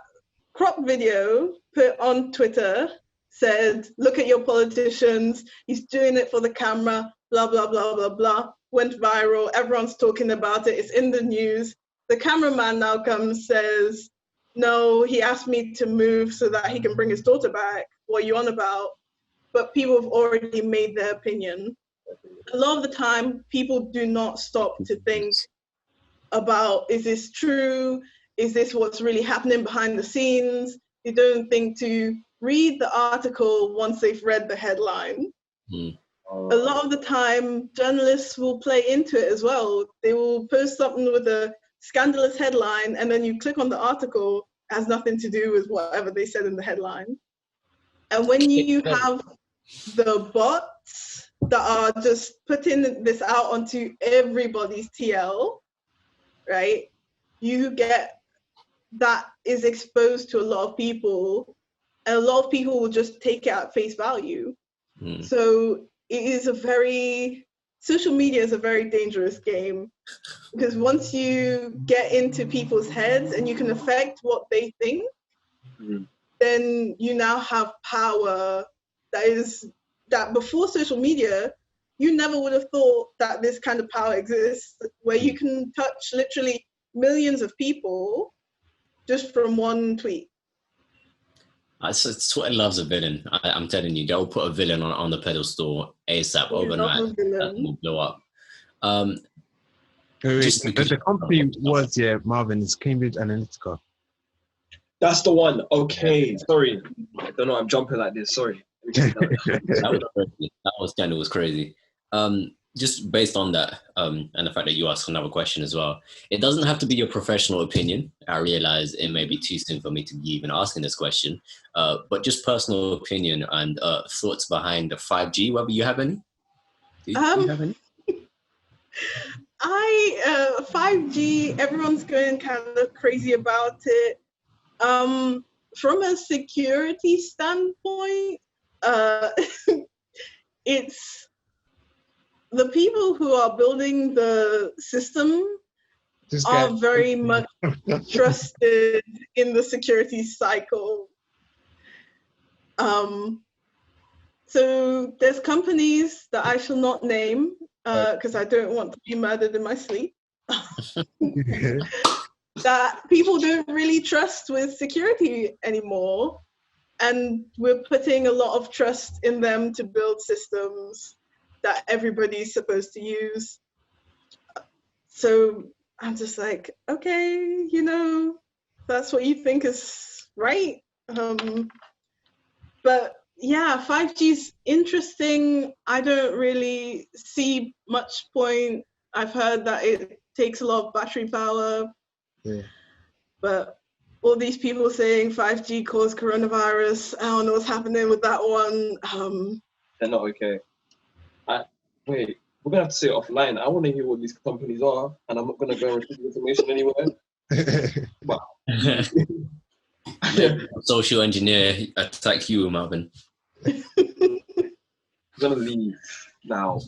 crop video, put on Twitter, said, look at your politicians, he's doing it for the camera, blah, blah, blah, blah, blah. Went viral, everyone's talking about it, it's in the news. The cameraman now comes, says, no, he asked me to move so that he can bring his daughter back. What are you on about? But people have already made their opinion. A lot of the time, people do not stop to think about, is this true? Is this what's really happening behind the scenes? They don't think to read the article once they've read the headline. A lot of the time, journalists will play into it as well. They will post something with a scandalous headline, and then you click on the article, it has nothing to do with whatever they said in the headline. And when you have the bots that are just putting this out onto everybody's TL, right? You get that is exposed to a lot of people, and a lot of people will just take it at face value. So it is social media is a very dangerous game, because once you get into people's heads and you can affect what they think, then you now have power that before social media, you never would have thought that this kind of power exists, where you can touch literally millions of people just from one tweet. Twitter loves a villain. I'm telling you, they'll put a villain on the pedestal ASAP overnight. That will blow up. The company was, Marvin, it's Cambridge Analytica. That's the one. Okay, sorry. I don't know, I'm jumping like this, sorry. That was crazy. Just based on that, and the fact that you asked another question as well, it doesn't have to be your professional opinion. I realize it may be too soon for me to be even asking this question, but just personal opinion and thoughts behind the 5G, whether you have any? Do you have any? 5G, everyone's going kind of crazy about it. From a security standpoint, it's the people who are building the system are very much trusted in the security cycle. So there's companies that I shall not name because I don't want to be murdered in my sleep. That people don't really trust with security anymore. And we're putting a lot of trust in them to build systems that everybody's supposed to use. So I'm just like, okay, you know, that's what you think is right. But yeah, 5G is interesting. I don't really see much point. I've heard that it takes a lot of battery power. Yeah. But all these people saying 5G caused coronavirus, I don't know what's happening with that one. They're not okay. Wait, we're gonna have to say it offline. I want to hear what these companies are, and I'm not gonna go and retrieve information anywhere. But Social engineer attack you, Marvin. I'm gonna leave now.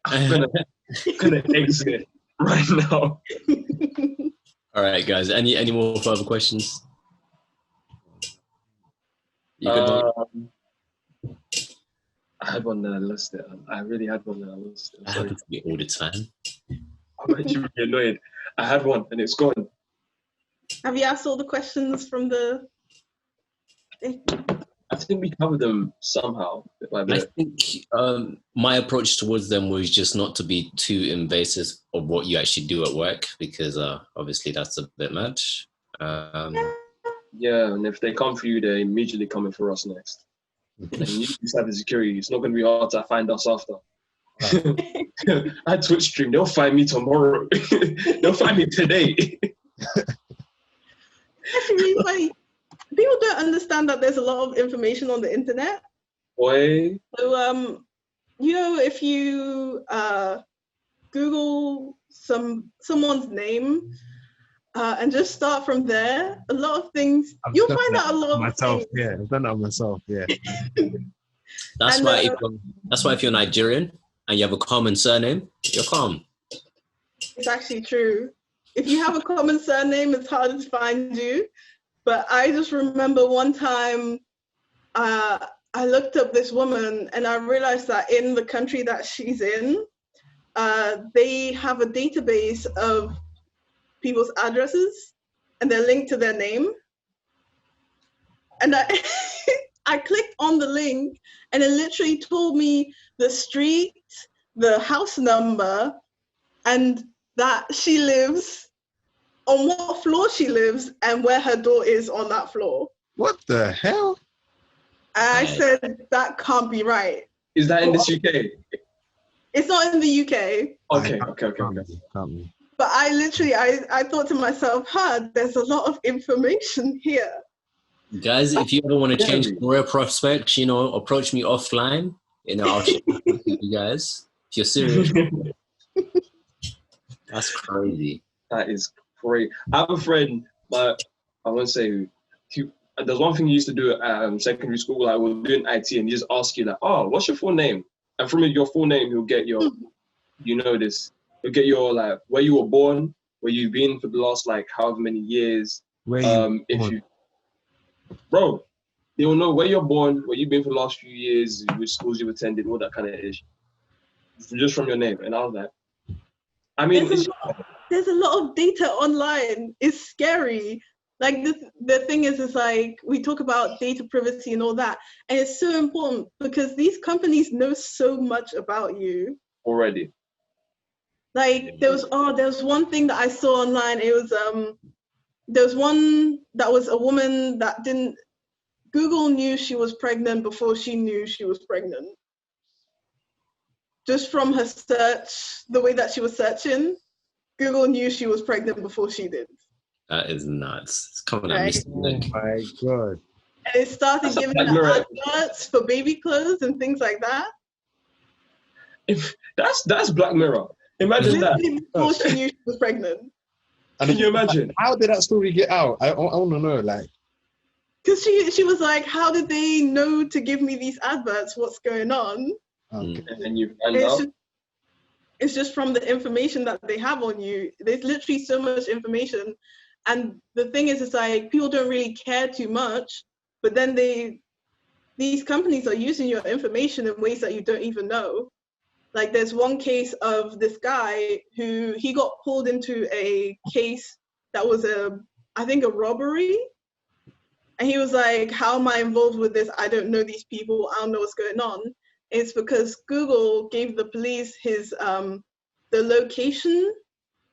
I'm gonna exit right now. All right, guys. Any more further questions? You good? I had one that I lost it. I really had one that I lost it. I happen to be all the time. I'm actually really annoyed. I had one and it's gone. Have you asked all the questions from the... I think we covered them somehow. I think my approach towards them was just not to be too invasive of what you actually do at work, because obviously that's a bit much. Yeah, and if they come for you, they're immediately coming for us next. And you do cybersecurity, it's not going to be hard to find us after. I Twitch stream, they'll find me tomorrow. They'll find me today. Actually, really funny. People don't understand that there's a lot of information on the internet. Boy. So, you know, if you Google someone's name and just start from there, a lot of things, you'll find out a lot of myself. things. Yeah, I've done that myself. Yeah. That's why if you're Nigerian and you have a common surname, you're calm. It's actually true. If you have a common surname, it's harder to find you. But I just remember one time I looked up this woman and I realized that in the country that she's in, they have a database of people's addresses and they're linked to their name. And I clicked on the link and it literally told me the street, the house number, and that she lives, on what floor she lives, and where her door is on that floor. What the hell? And I said, that can't be right. Is that in the UK? It's not in the UK. Okay. Can't be. But I literally, I thought to myself, there's a lot of information here. Guys, if you ever want to change career prospects, you know, approach me offline. You know, I'll share with you guys. If you're serious. That's crazy. That is great. I have a friend, but I won't say who. There's one thing you used to do at secondary school. Like, we're doing IT, and he just ask you, like, oh, what's your full name? And from your full name, he'll get your, he'll get your, like, where you were born, where you've been for the last, like, however many years. Bro, they will know where you're born, where you've been for the last few years, which schools you've attended, all that kind of ish. Just from your name. And I was like, I mean, there's a lot of data online. It's scary. Like, the thing is like, we talk about data privacy and all that, and it's so important because these companies know so much about you already. Like, there was one thing that I saw online. It was there was one that was a woman that Google knew she was pregnant before she knew she was pregnant. Just from her search, the way that she was searching, Google knew she was pregnant before she did. That is nuts. It's coming at me. Oh my God. And it started giving her adverts for baby clothes and things like that. That's Black Mirror. Imagine that. Before she knew she was pregnant. Can you imagine? How did that story get out? I want to know, like. Because she was like, how did they know to give me these adverts? What's going on? Okay. And then you find out. It's just from the information that they have on you. There's literally so much information. And the thing is, it's like, people don't really care too much, but then they these companies are using your information in ways that you don't even know. Like there's one case of this guy who he got pulled into a case that was I think a robbery. And he was like, how am I involved with this? I don't know these people. I don't know what's going on. It's because Google gave the police his the location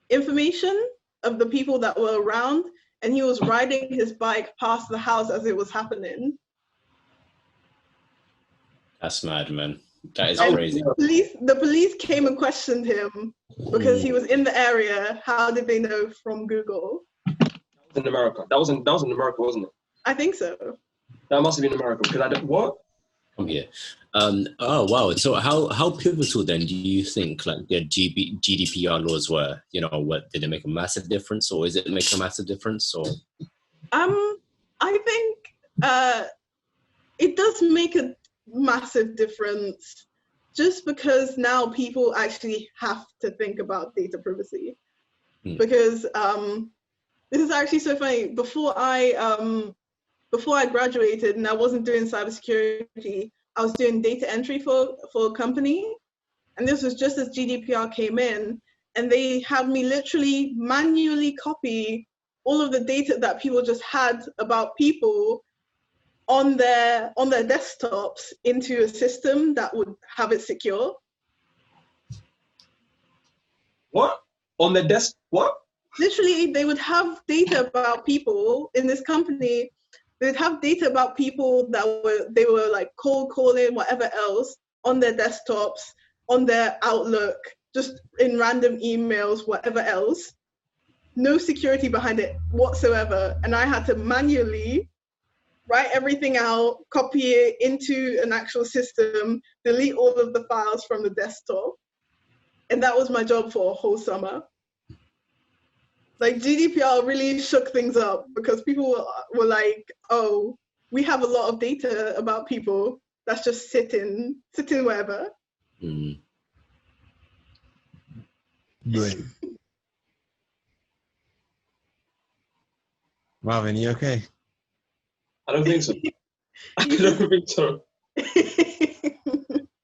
information of the people that were around, and he was riding his bike past the house as it was happening. That's mad, man. That is And crazy. The police came and questioned him because he was in the area. How did they know from Google? In America. That was in America, wasn't it? I think so. That must have been America because I don't what? I'm here. Oh wow. So how pivotal then do you think like the GDPR laws were? You know, what did it make a massive difference, or is it making a massive difference? Or I think it does make a massive difference, just because now people actually have to think about data privacy. Because this is actually so funny. Before I graduated and I wasn't doing cybersecurity, I was doing data entry for a company. And this was just as GDPR came in, and they had me literally manually copy all of the data that people just had about people on their desktops into a system that would have it secure. What? On the desk? What? Literally, they would have data about people in this company. They'd have data about people that they were like cold calling, whatever else, on their desktops, on their Outlook, just in random emails, whatever else. No security behind it whatsoever. And I had to manually write everything out, copy it into an actual system, delete all of the files from the desktop. And that was my job for a whole summer. Like GDPR really shook things up because people were like, oh, we have a lot of data about people that's just sitting wherever. Great. Marvin, you okay? I don't think so. I don't think so.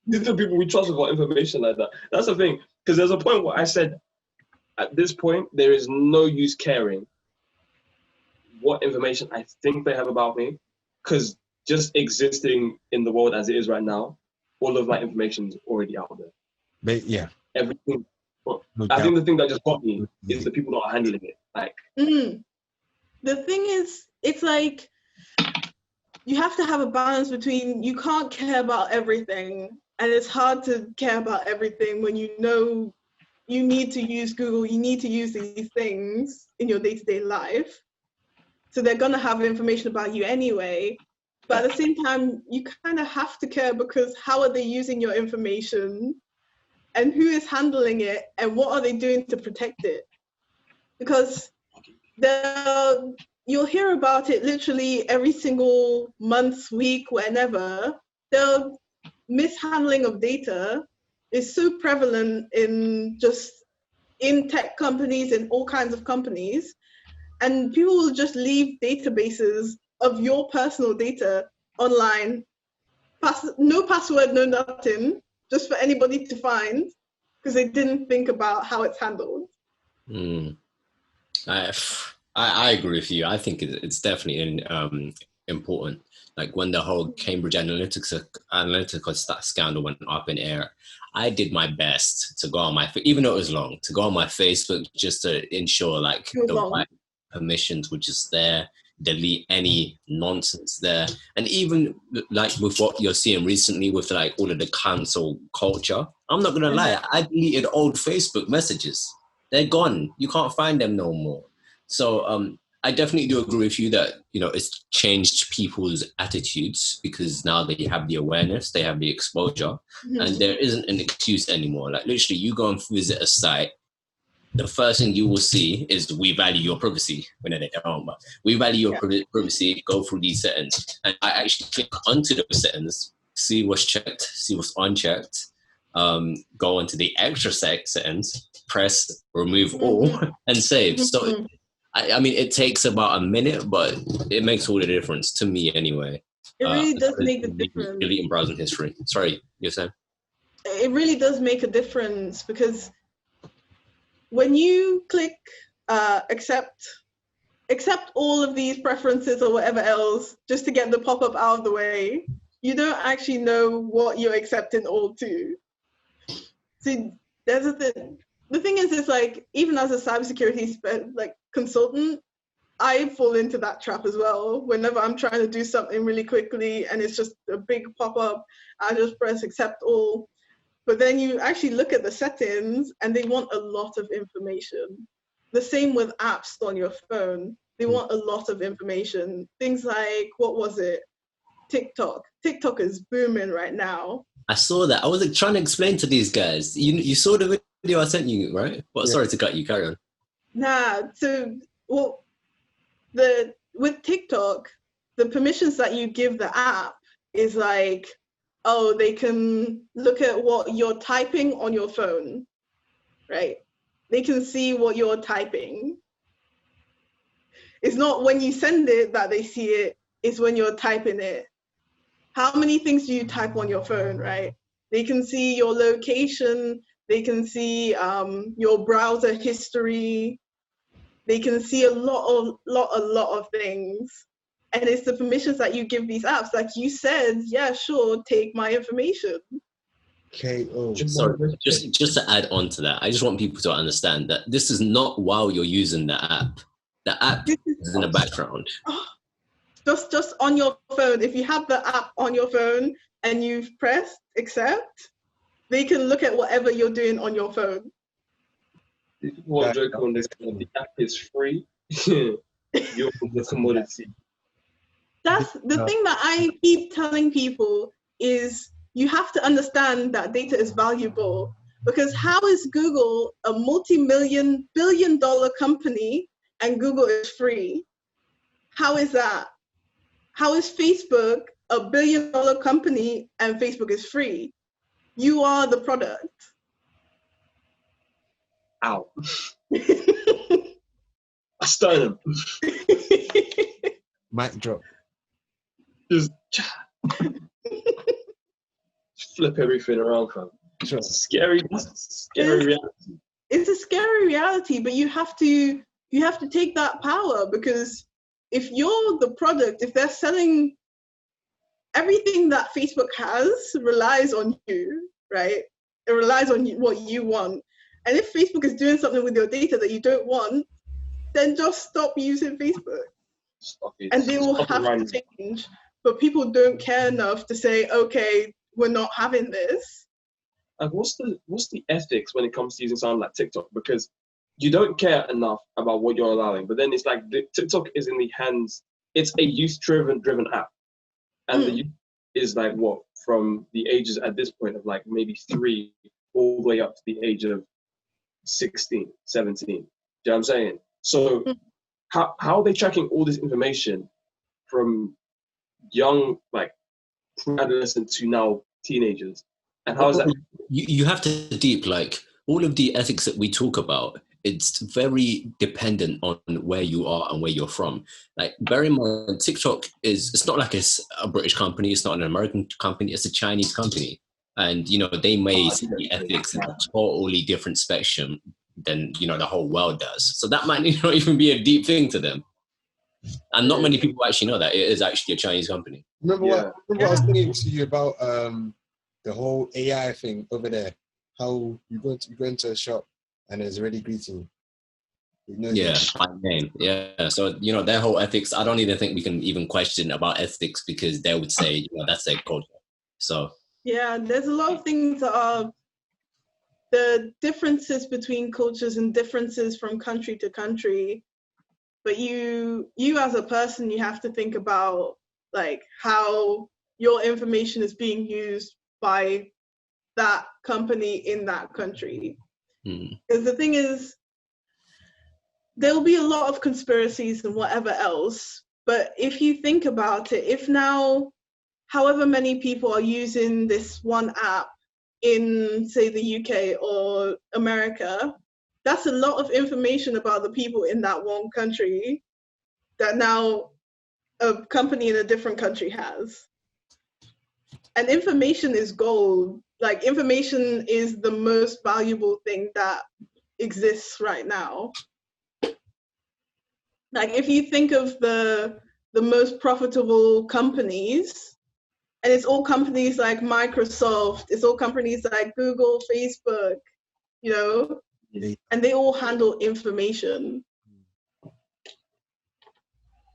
These are people we trust with our information like that. That's the thing. Because there's a point where I said, at this point, there is no use caring what information I think they have about me. Because just existing in the world as it is right now, all of that information is already out there. But yeah. Everything. I think the thing that just got me is the people that are handling it. Like, the thing is, it's like you have to have a balance between, you can't care about everything, and it's hard to care about everything when you know you need to use Google, you need to use these things in your day-to-day life. So they're gonna have information about you anyway. But at the same time, you kind of have to care, because how are they using your information, and who is handling it, and what are they doing to protect it? Because you'll hear about it literally every single month, week, whenever. The mishandling of data is so prevalent in tech companies, in all kinds of companies. And people will just leave databases of your personal data online, no password, no nothing, just for anybody to find, because they didn't think about how it's handled. I agree with you. I think it's definitely important. Like when the whole Cambridge Analytica scandal went up in air, I did my best to go on even though it was long, to go on my Facebook just to ensure like the right permissions were just there, delete any nonsense there. And even like with what you're seeing recently with like all of the cancel culture, I'm not gonna lie, I deleted old Facebook messages. They're gone. You can't find them no more. So I definitely do agree with you that, you know, it's changed people's attitudes, because now they have the awareness, they have the exposure, and there isn't an excuse anymore. Like literally, you go and visit a site, the first thing you will see is we value your privacy. We value your privacy, go through these settings. And I actually click onto those settings, see what's checked, see what's unchecked, go into the extra settings, press remove all, and save. So, I mean, it takes about a minute, but it makes all the difference to me anyway. It really does make a difference. Deleting browsing history. Sorry, you're saying? It really does make a difference, because when you click accept all of these preferences or whatever else just to get the pop-up out of the way, you don't actually know what you're accepting all to. See, there's a thing. The thing is, it's like, even as a cybersecurity consultant, I fall into that trap as well. Whenever I'm trying to do something really quickly and it's just a big pop-up, I just press accept all. But then you actually look at the settings and they want a lot of information. The same with apps on your phone. They want a lot of information. Things like, what was it? TikTok. TikTok is booming right now. I saw that. I was like, trying to explain to these guys. You saw the video I sent you, right? Well, yeah. Sorry to cut you. Carry on. Nah. So, well, with TikTok, the permissions that you give the app is like, oh, they can look at what you're typing on your phone, right? They can see what you're typing. It's not when you send it that they see it, it's when you're typing it. How many things do you type on your phone, right? They can see your location, they can see your browser history, they can see a lot of things. And it's the permissions that you give these apps. Like you said, yeah, sure, take my information. Okay. Oh, sorry. Just to add on to that, I just want people to understand that this is not while you're using the app. The app is in the background. Just on your phone. If you have the app on your phone and you've pressed accept, they can look at whatever you're doing on your phone. What joke on this? The app is free. You're the commodity. That's the thing that I keep telling people is you have to understand that data is valuable, because how is Google a multi-billion-dollar company and Google is free? How is that? How is Facebook a billion-dollar company and Facebook is free? You are the product. Ow. I stunned him. Mic drop. Just flip everything around, fam. Sure. Scary reality. It's a scary reality, but you have to take that power, because if you're the product, if they're selling, everything that Facebook has relies on you, right? It relies on what you want. And if Facebook is doing something with your data that you don't want, then just stop using Facebook. Stop it. And they will have to change. But people don't care enough to say, okay, we're not having this. And what's the ethics when it comes to using something like TikTok? Because you don't care enough about what you're allowing, but then it's like TikTok is in the hands. It's a youth-driven app, and the youth is like what, from the ages at this point of like maybe 3 all the way up to the age of 16, 17. Do you know what I'm saying? So how are they tracking all this information from young, like adolescent to now teenagers? And how is that? You have to deep, like all of the ethics that we talk about, it's very dependent on where you are and where you're from. Like, bear in mind, TikTok it's not like it's a British company, it's not an American company, it's a Chinese company. And, they may see the ethics in a totally different spectrum than, the whole world does. So that might not even be a deep thing to them. And not many people actually know that it is actually a Chinese company. Remember what I was saying to you about the whole AI thing over there? How you go into a shop and it's already greeting you. Yeah, by name. Yeah. So, their whole ethics, I don't even think we can even question about ethics, because they would say, that's their culture. So. Yeah, there's a lot of things that are the differences between cultures and differences from country to country. But you as a person, you have to think about like how your information is being used by that company in that country. Because the thing is, there will be a lot of conspiracies and whatever else. But if you think about it, if now, however many people are using this one app in, say, the UK or America, that's a lot of information about the people in that one country that now a company in a different country has. And information is gold. Like, information is the most valuable thing that exists right now. Like, if you think of the most profitable companies, and it's all companies like Microsoft, it's all companies like Google, Facebook, you know, and they all handle information.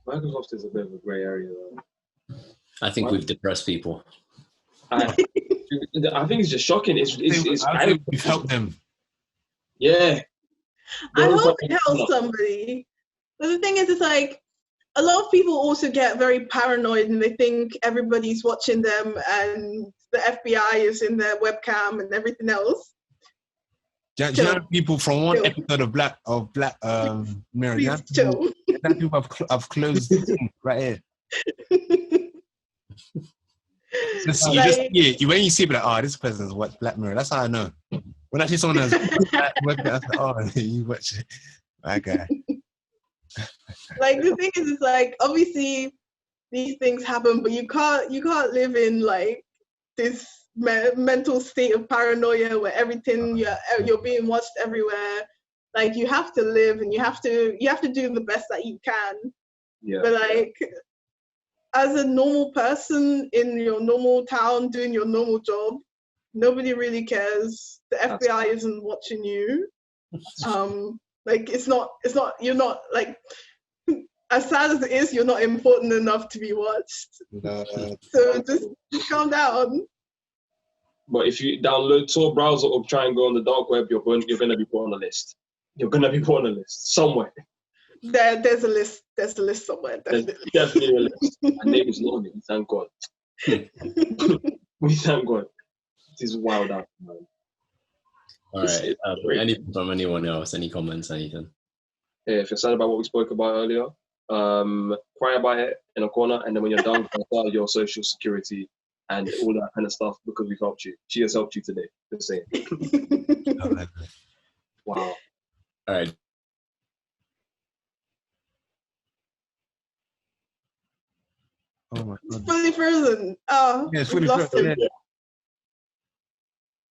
Microsoft is a bit of a gray area, though. I think we've depressed people. I think it's just shocking. I think we've helped them. Yeah. I hope it helps somebody. But the thing is, it's like, a lot of people also get very paranoid and they think everybody's watching them and the FBI is in their webcam and everything else. Do you know people from one episode of Black Mirror? You know people have closed the thing right here. When you see it, like, oh, this person's watched Black Mirror. That's how I know. When I see someone else, oh, you watch it. Okay. Like, the thing is, it's like, obviously these things happen, but you can't live in like this mental state of paranoia where everything you're being watched everywhere. Like, you have to live and you have to do the best that you can. Yeah. But like, as a normal person in your normal town doing your normal job, nobody really cares. The FBI isn't watching you. Like, it's not, you're not, like, as sad as it is, you're not important enough to be watched. So just calm down. But if you download Tor browser or try and go on the dark web, you're going to be put on a list. You're going to be put on a list somewhere. There's a list. There's a list somewhere. Definitely. There's definitely a list. My name is not on it. Thank God. We thank God. This is wild out, man. All right. Anything from anyone else? Any comments? Anything? Yeah, if you're sad about what we spoke about earlier, cry about it in a corner, and then when you're done, start your social security and all that kind of stuff because we've helped you. She has helped you today. Just saying. Wow. All right. Oh my God. It's fully frozen. Oh, yeah, it's fully frozen. Yeah.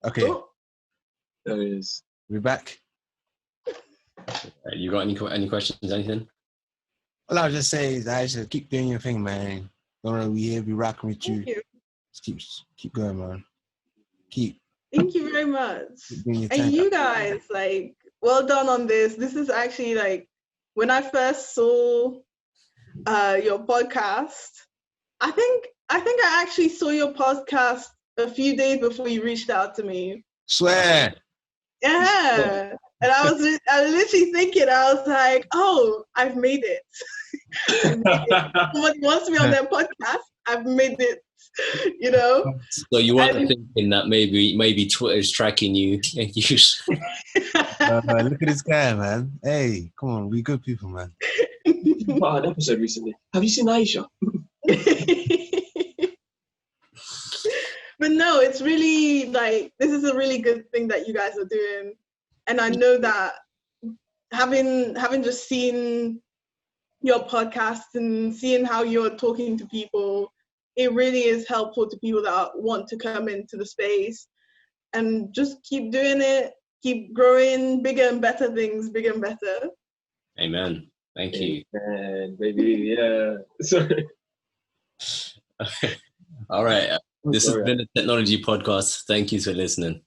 Okay. Oh. There it is. We're back. You got any questions? Anything? All I'll just say is, Aisha, keep doing your thing, man. Don't worry, we here, be rocking with you. Just keep going, man. Thank you very much. And you guys, like, well done on this. This is actually, like, when I first saw your podcast, I think I actually saw your podcast a few days before you reached out to me. Swear. Yeah. And I was literally thinking, I was like, oh, I've made it. Somebody wants me on their podcast. I've made it, you know? So you weren't thinking that maybe Twitter's tracking you. Look at this guy, man. Hey, come on, we good people, man. Wow, an episode recently. Have you seen Aisha? But no, it's really, like, this is a really good thing that you guys are doing. And I know that having just seen your podcast and seeing how you're talking to people, it really is helpful to people that want to come into the space. And just keep doing it, keep growing, bigger and better things, bigger and better. Amen. Thank you. Amen, baby, yeah. Sorry. All right. This has been a Technology podcast. Thank you for listening.